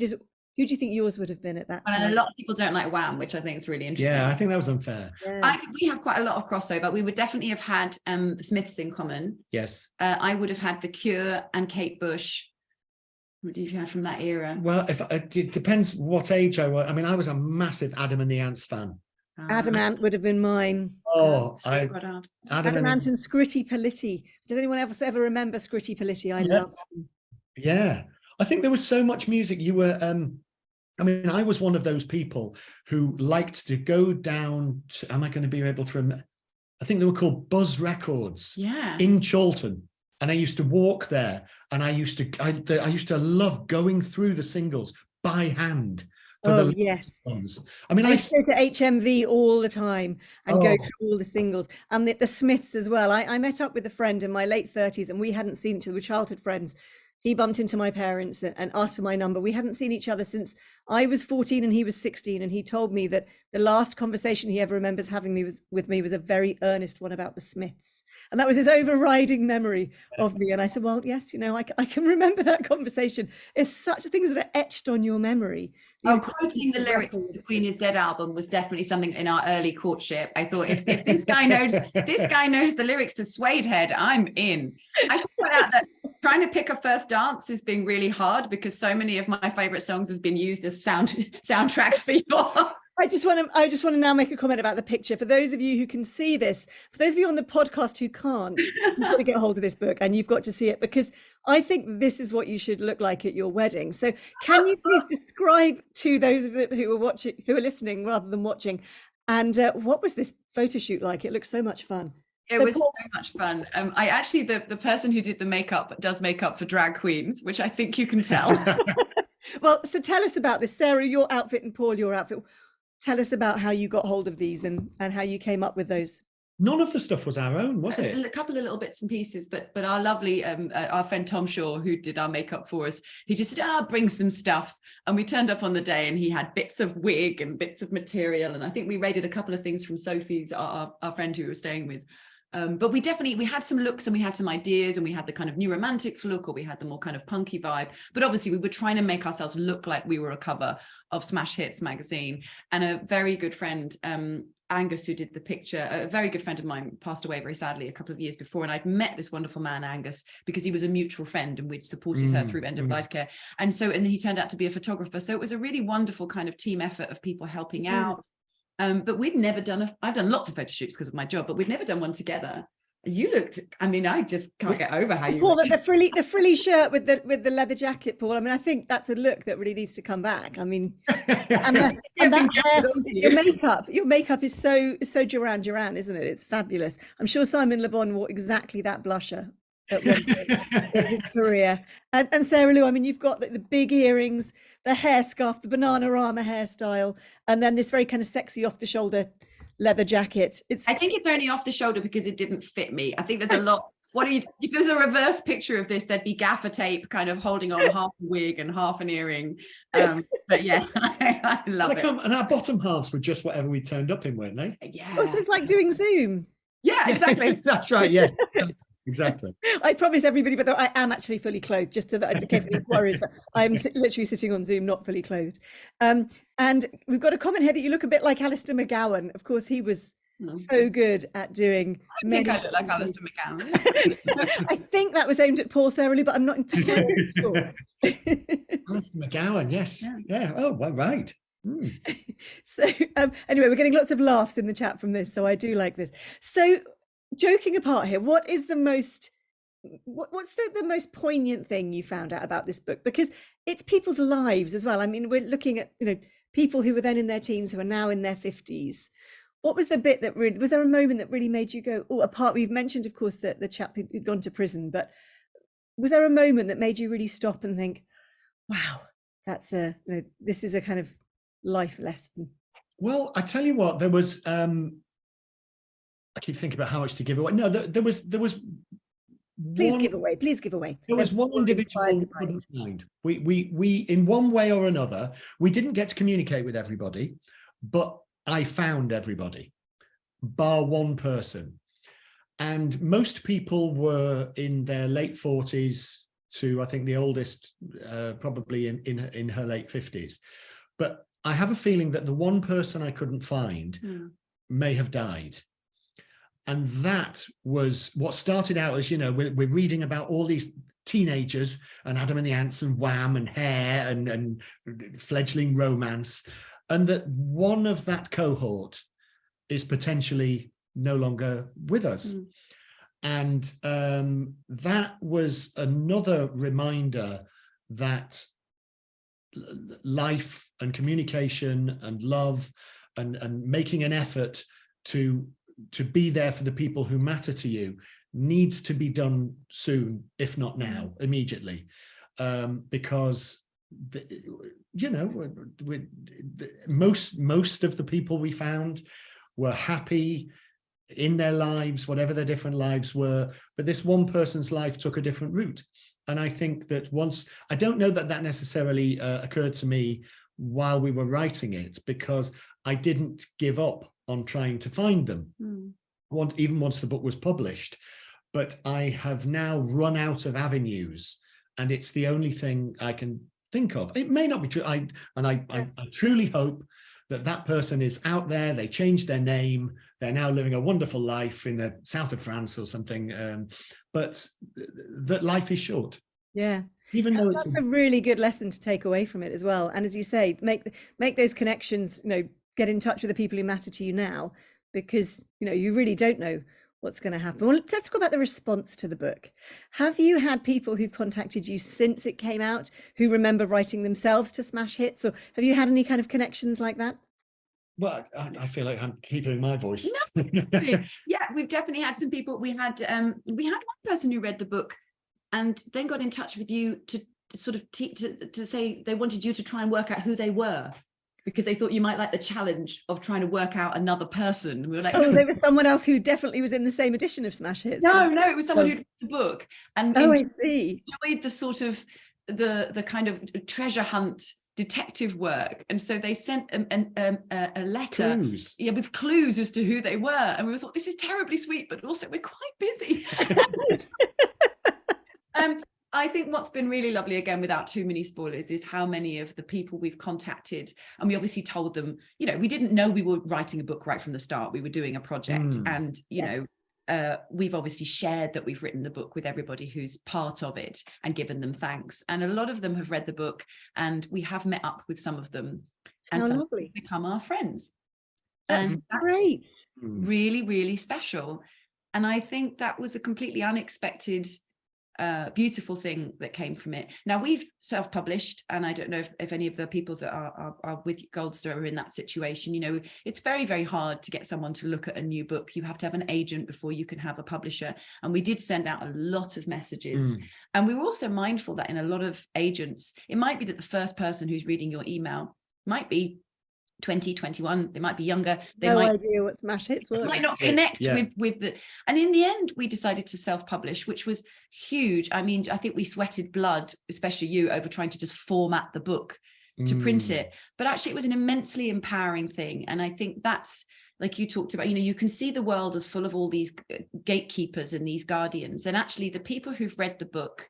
S1: Who do you think yours would have been at that time?
S3: And a lot of people don't like Wham, which I think is really interesting.
S2: Yeah, I think that was unfair.
S1: Yeah.
S3: I think we have quite a lot of crossover. We would definitely have had the Smiths in common.
S2: Yes.
S3: I would have had The Cure and Kate Bush. What did you have from that era?
S2: Well, it depends what age I was. I mean, I was a massive Adam and the Ants fan.
S1: Adam Ant would have been mine.
S2: Oh,
S1: Adam Ant and Scritti Politti. Does anyone else ever remember Scritti Politti? I loved him.
S2: Yeah. I think there was so much music. You were, I mean, I was one of those people who liked to go down to, am I going to be able to remember? I think they were called Buzz Records in Chorlton. And I used to walk there, and I used to love going through the singles by hand.
S1: Yes.
S2: Songs. I mean,
S1: I used to go to HMV all the time and go through all the singles, and the Smiths as well. I met up with a friend in my late 30s, and we hadn't seen each other. We were childhood friends. He bumped into my parents and asked for my number. We hadn't seen each other since I was 14 and he was 16. And he told me that the last conversation he ever remembers having with me was a very earnest one about the Smiths. And that was his overriding memory of me. And I said, well, yes, I can remember that conversation. It's such things that are etched on your memory.
S3: Quoting the lyrics of the Queen is Dead album was definitely something in our early courtship. I thought, if this guy knows the lyrics to Suede Head, I'm in. I should point out that trying to pick a first dance is being really hard because so many of my favorite songs have been used as soundtracks for your...
S1: I just want to now make a comment about the picture. For those of you who can see this, for those of you on the podcast who can't, you've got to get hold of this book and you've got to see it, because I think this is what you should look like at your wedding. So can you please describe to those of you who are listening rather than watching, and what was this photo shoot like? It looks so much fun.
S3: It was so much fun. I actually, the person who did the makeup does makeup for drag queens, which I think you can tell.
S1: Well, so tell us about this, Sarah, your outfit, and Paul, your outfit. Tell us about how you got hold of these and how you came up with those.
S2: None of the stuff was our own, was it?
S3: A couple of little bits and pieces, but our lovely our friend Tom Shaw, who did our makeup for us, he just said, bring some stuff. And we turned up on the day and he had bits of wig and bits of material. And I think we raided a couple of things from Sophie's, our friend who we were staying with. But we had some looks and we had some ideas, and we had the kind of New Romantics look, or we had the more kind of punky vibe. But obviously we were trying to make ourselves look like we were a cover of Smash Hits magazine. And a very good friend, Angus, who did the picture, a very good friend of mine, passed away very sadly a couple of years before, and I'd met this wonderful man Angus because he was a mutual friend and we'd supported her through end of life care, and then he turned out to be a photographer. So it was a really wonderful kind of team effort of people helping out. But we'd never done I've done lots of photo shoots because of my job, but we'd never done one together. You looked, I mean, I just can't get over how you
S1: Paul,
S3: looked.
S1: the frilly shirt with the leather jacket, Paul. I mean, I think that's a look that really needs to come back. I mean, and that hair, your makeup is so Duran Duran, isn't it? It's fabulous. I'm sure Simon Le Bon wore exactly that blusher at one point in his career. And Sarah Lou, I mean, you've got the big earrings, the hairscarf, the Bananarama hairstyle, and then this very kind of sexy off the shoulder leather jacket.
S3: I think it's only off the shoulder because it didn't fit me. I think there's a lot. If there's a reverse picture of this, there'd be gaffer tape kind of holding on half a wig and half an earring. But yeah, I love it.
S2: And our bottom halves were just whatever we turned up in, weren't they?
S3: Yeah.
S1: Oh, so it's like doing Zoom.
S3: Yeah, exactly.
S2: That's right. Yeah, exactly.
S1: I promise everybody, but I am actually fully clothed, just so that in case anyone worries that I'm literally sitting on Zoom, not fully clothed. And we've got a comment here that you look a bit like Alistair McGowan. Of course, he was so good at doing.
S3: I think I look like Alistair McGowan.
S1: I think that was aimed at Paul, Sarah Lou, but I'm not entirely sure.
S2: Alistair McGowan, yes. Yeah. Oh, well, right.
S1: So anyway, we're getting lots of laughs in the chat from this, so I do like this. So joking apart here, what is the most what's the most poignant thing you found out about this book? Because it's people's lives as well. I mean, we're looking at, you know, people who were then in their teens who are now in their 50s. What was the bit that really, was there a moment that really made you go, oh, apart, we've mentioned, of course, that the chap who'd gone to prison, but was there a moment that made you really stop and think, wow, that's this is a kind of life lesson?
S2: Well, I tell you what, there was, I keep thinking about how much to give away. No, there was
S1: Please give away.
S2: There was one individual we couldn't find. We in one way or another, we didn't get to communicate with everybody, but I found everybody, bar one person. And most people were in their late 40s to, I think, the oldest probably in her late 50s. But I have a feeling that the one person I couldn't find may have died. And that was what started out as, you know, we're reading about all these teenagers and Adam and the Ants and Wham and Hair and fledgling romance. And that one of that cohort is potentially no longer with us. And that was another reminder that life and communication and love and making an effort to be there for the people who matter to you needs to be done soon, if not now, immediately, because you know, most of the people we found were happy in their lives, whatever their different lives were, but this one person's life took a different route. And I think that I don't know that necessarily occurred to me while we were writing it, because I didn't give up on trying to find them, even once the book was published. But I have now run out of avenues, and it's the only thing I can think of. It may not be true. I truly hope that person is out there. They changed their name. They're now living a wonderful life in the south of France or something. But that life is short.
S1: Yeah.
S2: Even though
S1: that's a really good lesson to take away from it as well. And as you say, make those connections, you know, get in touch with the people who matter to you now, because, you know, you really don't know what's going to happen. Well, let's talk about the response to the book. Have you had people who've contacted you since it came out who remember writing themselves to smash hits, or have you had any kind of connections like that?
S2: Well, I feel like I'm keeping my voice.
S3: No, yeah, we've definitely had some people. We had one person who read the book and then got in touch with you to sort of to say they wanted you to try and work out who they were, because they thought you might like the challenge of trying to work out another person. We were like,
S1: oh, there was someone else who definitely was in the same edition of Smash Hits.
S3: No, it was someone who'd read the book and
S1: I see.
S3: enjoyed the sort of the kind of treasure hunt detective work, and so they sent a letter with clues as to who they were, and we thought, this is terribly sweet, but also we're quite busy. I think what's been really lovely, again, without too many spoilers, is how many of the people we've contacted, and we obviously told them, you know, we didn't know we were writing a book right from the start. We were doing a project, and, you know, we've obviously shared that we've written the book with everybody who's part of it and given them thanks. And a lot of them have read the book, and we have met up with some of them, and
S1: How
S3: some
S1: lovely.
S3: have become our friends.
S1: That's
S3: And that's
S1: great.
S3: really, really special. And I think that was a completely unexpected, beautiful thing that came from it. Now, we've self-published, and I don't know if any of the people that are with Goldster are in that situation. You know, it's very, very hard to get someone to look at a new book. You have to have an agent before you can have a publisher. And we did send out a lot of messages. And we were also mindful that in a lot of agents, it might be that the first person who's reading your email might be 20, 21, they might be younger, they
S1: No
S3: might
S1: idea what's Matt Hits work.
S3: might not connect with the, and in the end we decided to self-publish, which was huge. I mean, I think we sweated blood, especially you, over trying to just format the book to print it, but actually it was an immensely empowering thing. And I think that's, like you talked about, you know, you can see the world as full of all these gatekeepers and these guardians, and actually the people who've read the book,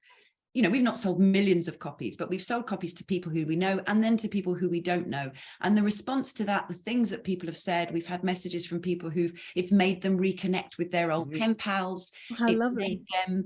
S3: you know, we've not sold millions of copies, but we've sold copies to people who we know, and then to people who we don't know. And the response to that, the things that people have said, we've had messages from people who've, it's made them reconnect with their old pen pals.
S1: How
S3: It's
S1: lovely.
S3: made them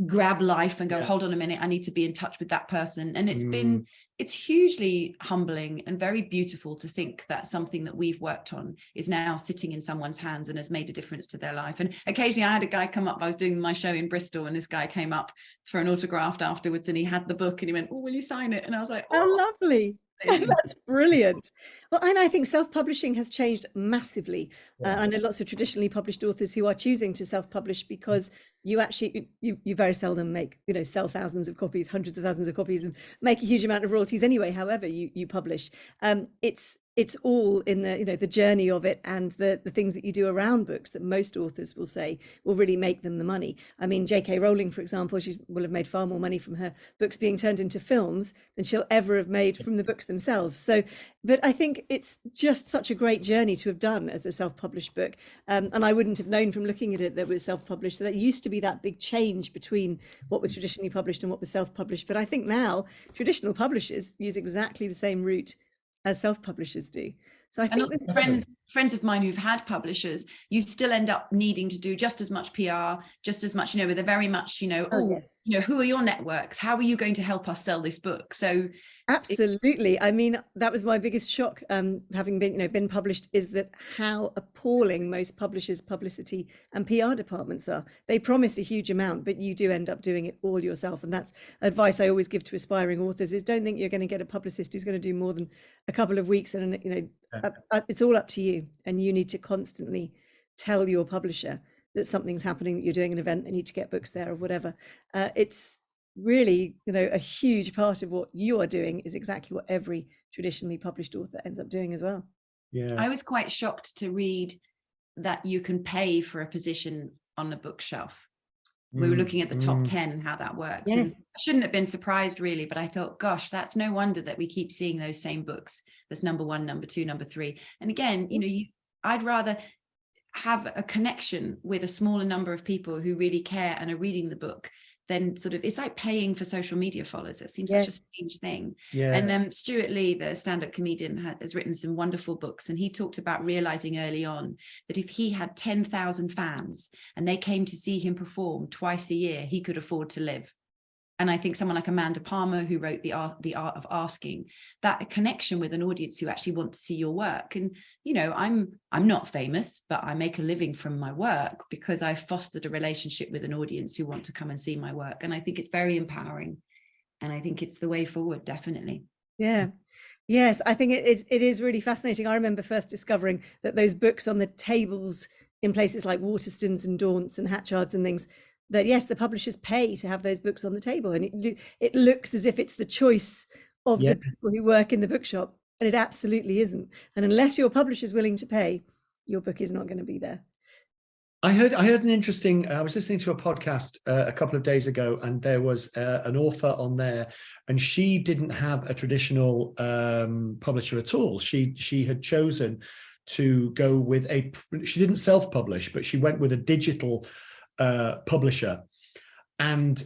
S3: grab life and go, hold on a minute, I need to be in touch with that person. And it's been, it's hugely humbling and very beautiful to think that something that we've worked on is now sitting in someone's hands and has made a difference to their life. And occasionally I had a guy come up, I was doing my show in Bristol, and this guy came up for an autograph afterwards, and he had the book and he went, oh, will you sign it? And I was like,
S1: How lovely. That's brilliant. Well, and I think self-publishing has changed massively. I know lots of traditionally published authors who are choosing to self-publish because you actually, you very seldom make, you know, sell thousands of copies, hundreds of thousands of copies, and make a huge amount of royalties anyway, however you publish. It's all in the, you know, the journey of it, and the things that you do around books that most authors will say will really make them the money. I mean, J.K. Rowling, for example, she will have made far more money from her books being turned into films than she'll ever have made from the books themselves. So, but I think it's just such a great journey to have done as a self-published book. And I wouldn't have known from looking at it that it was self-published. So that used to be that big change between what was traditionally published and what was self-published. But I think now traditional publishers use exactly the same route as self-publishers do. So I think
S3: friends of mine who've had publishers, you still end up needing to do just as much PR, just as much, you know, with a very much, you know, you know, who are your networks? How are you going to help us sell this book? So
S1: absolutely. I mean, that was my biggest shock, having been, you know, been published, is that how appalling most publishers' publicity and PR departments are. They promise a huge amount, but you do end up doing it all yourself. And that's advice I always give to aspiring authors: is don't think you're going to get a publicist who's going to do more than a couple of weeks, and, you know, it's all up to you, and you need to constantly tell your publisher that something's happening, that you're doing an event, they need to get books there or whatever. It's really, you know, a huge part of what you are doing is exactly what every traditionally published author ends up doing as well.
S2: Yeah,
S3: I was quite shocked to read that you can pay for a position on a bookshelf. We were looking at the top 10 and how that works.
S1: Yes.
S3: And I shouldn't have been surprised really, but I thought, gosh, that's no wonder that we keep seeing those same books. There's number 1, number 2, number 3. And again, you know, I'd rather have a connection with a smaller number of people who really care and are reading the book than sort of, it's like paying for social media followers. It seems such a strange thing. And Stuart Lee, the stand-up comedian, has written some wonderful books, and he talked about realizing early on that if he had 10,000 fans and they came to see him perform twice a year, he could afford to live. And I think someone like Amanda Palmer, who wrote The Art of Asking, that connection with an audience who actually want to see your work. And, you know, I'm not famous, but I make a living from my work because I've fostered a relationship with an audience who want to come and see my work. And I think it's very empowering. And I think it's the way forward, definitely.
S1: Yeah. Yes, I think it is really fascinating. I remember first discovering that those books on the tables in places like Waterstones and Daunts and Hatchards and things, that yes, the publishers pay to have those books on the table, and it looks as if it's the choice of the people who work in the bookshop, and it absolutely isn't. And unless your publisher is willing to pay, your book is not going to be there.
S2: I heard an interesting, I was listening to a podcast a couple of days ago, and there was an author on there, and she didn't have a traditional publisher at all. She had chosen to go with she didn't self-publish, but she went with a digital publisher. And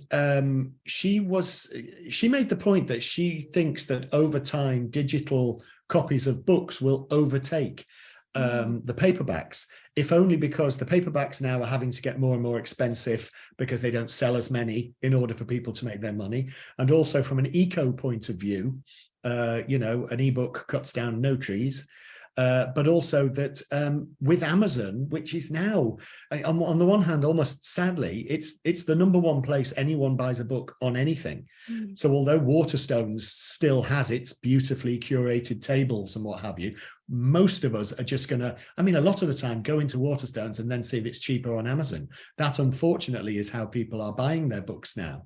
S2: she made the point that she thinks that over time, digital copies of books will overtake the paperbacks, if only because the paperbacks now are having to get more and more expensive because they don't sell as many in order for people to make their money. And also from an eco point of view, an ebook cuts down no trees. But also that with Amazon, which is now, on the one hand, almost sadly, it's the number one place anyone buys a book on anything. So although Waterstones still has its beautifully curated tables and what have you, most of us are just going to, I mean, a lot of the time, go into Waterstones and then see if it's cheaper on Amazon. That, unfortunately, is how people are buying their books now.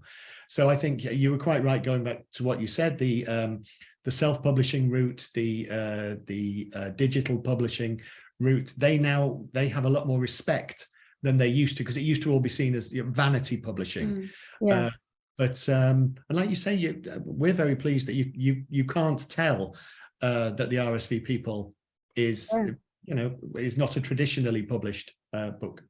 S2: So I think you were quite right going back to what you said, the self-publishing route, the digital publishing route, they have a lot more respect than they used to, because it used to all be seen as vanity publishing. But and like you say, we're very pleased that you can't tell that the RSV People is is not a traditionally published book.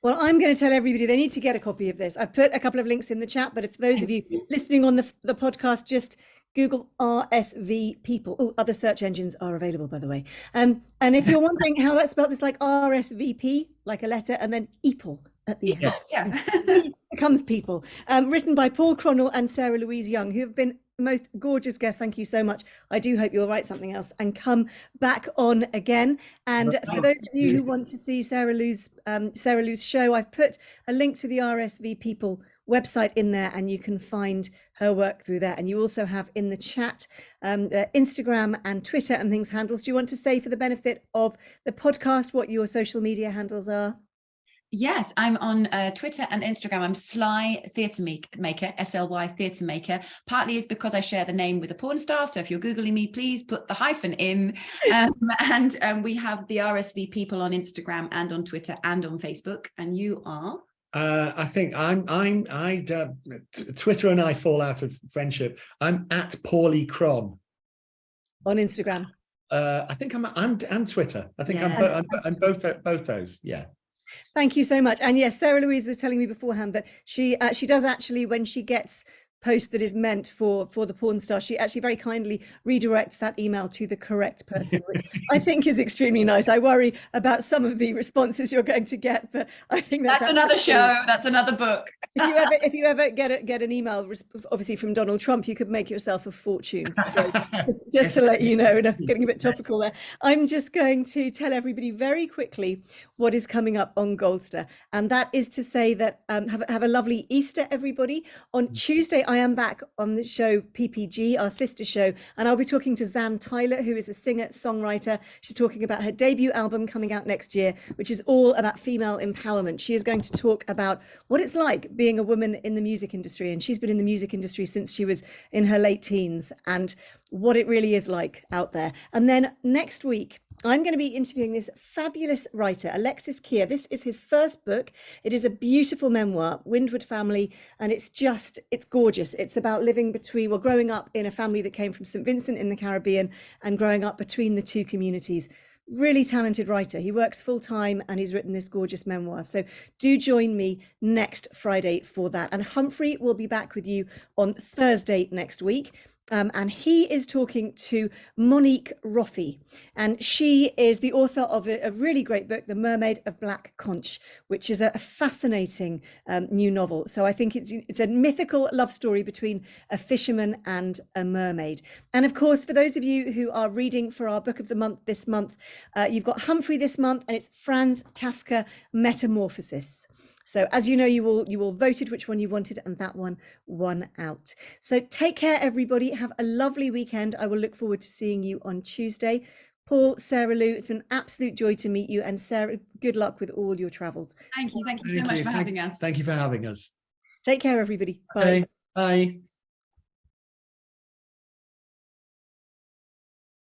S1: Well, I'm going to tell everybody they need to get a copy of this. I've put a couple of links in the chat, but if those of you listening on the podcast, just Google RSV People. Oh, other search engines are available, by the way. And if you're wondering how that's spelled, it's like RSVP, like a letter, and then Eeple at the end.
S2: Yes.
S3: Yeah.
S1: It becomes People. Written by Paul Chronnell and Sarah Louise Young, who have been the most gorgeous guests. Thank you so much. I do hope you'll write something else and come back on again. And for those of you who want to see Sarah Lou's show, I've put a link to the RSV People website in there, and you can find her work through there. And you also have in the chat Instagram and Twitter and things handles. Do you want to say, for the benefit of the podcast, what your social media handles are?
S3: Yes, I'm on Twitter and Instagram. I'm Sly Theatre Maker, SLY Theatre Maker. Partly is because I share the name with a porn star. So if you're Googling me, please put the hyphen in. And we have the RSV People on Instagram and on Twitter and on Facebook. And you are?
S2: I think Twitter and I fall out of friendship. I'm at Paulie Cron
S1: on Instagram.
S2: I think I'm Twitter. I think I'm both those. Yeah.
S1: Thank you so much. And yes, Sarah Louise was telling me beforehand that she does actually, when she gets post that is meant for the porn star, she actually very kindly redirects that email to the correct person, which I think is extremely nice. I worry about some of the responses you're going to get, but I think that's
S3: another show. That's another book.
S1: If you ever get an email, obviously from Donald Trump, you could make yourself a fortune. So just to let you know, getting a bit topical there. I'm just going to tell everybody very quickly what is coming up on Goldster, and that is to say that have a lovely Easter, everybody. On Tuesday, I am back on the show PPG, our sister show, and I'll be talking to Zan Tyler, who is a singer-songwriter. She's talking about her debut album coming out next year, which is all about female empowerment. She is going to talk about what it's like being a woman in the music industry, and she's been in the music industry since she was in her late teens, and what it really is like out there. And then next week, I'm going to be interviewing this fabulous writer, Alexis Keir. This is his first book. It is a beautiful memoir, Windward Family, and it's gorgeous. It's about growing up in a family that came from St. Vincent in the Caribbean and growing up between the two communities. Really talented writer. He works full time and he's written this gorgeous memoir. So do join me next Friday for that. And Humphrey will be back with you on Thursday next week. And he is talking to Monique Roffey, and she is the author of a really great book, The Mermaid of Black Conch, which is a fascinating new novel. So I think it's a mythical love story between a fisherman and a mermaid. And of course, for those of you who are reading for our book of the month this month, you've got Humphrey this month, and it's Franz Kafka, Metamorphosis. So as you know, you all voted which one you wanted, and that one won out. So take care, everybody. Have a lovely weekend. I will look forward to seeing you on Tuesday. Paul, Sarah Lou, it's been an absolute joy to meet you. And Sarah, good luck with all your travels.
S3: Thank you so much for having us.
S2: Thank you for having us.
S1: Take care, everybody. Bye.
S2: Okay. Bye.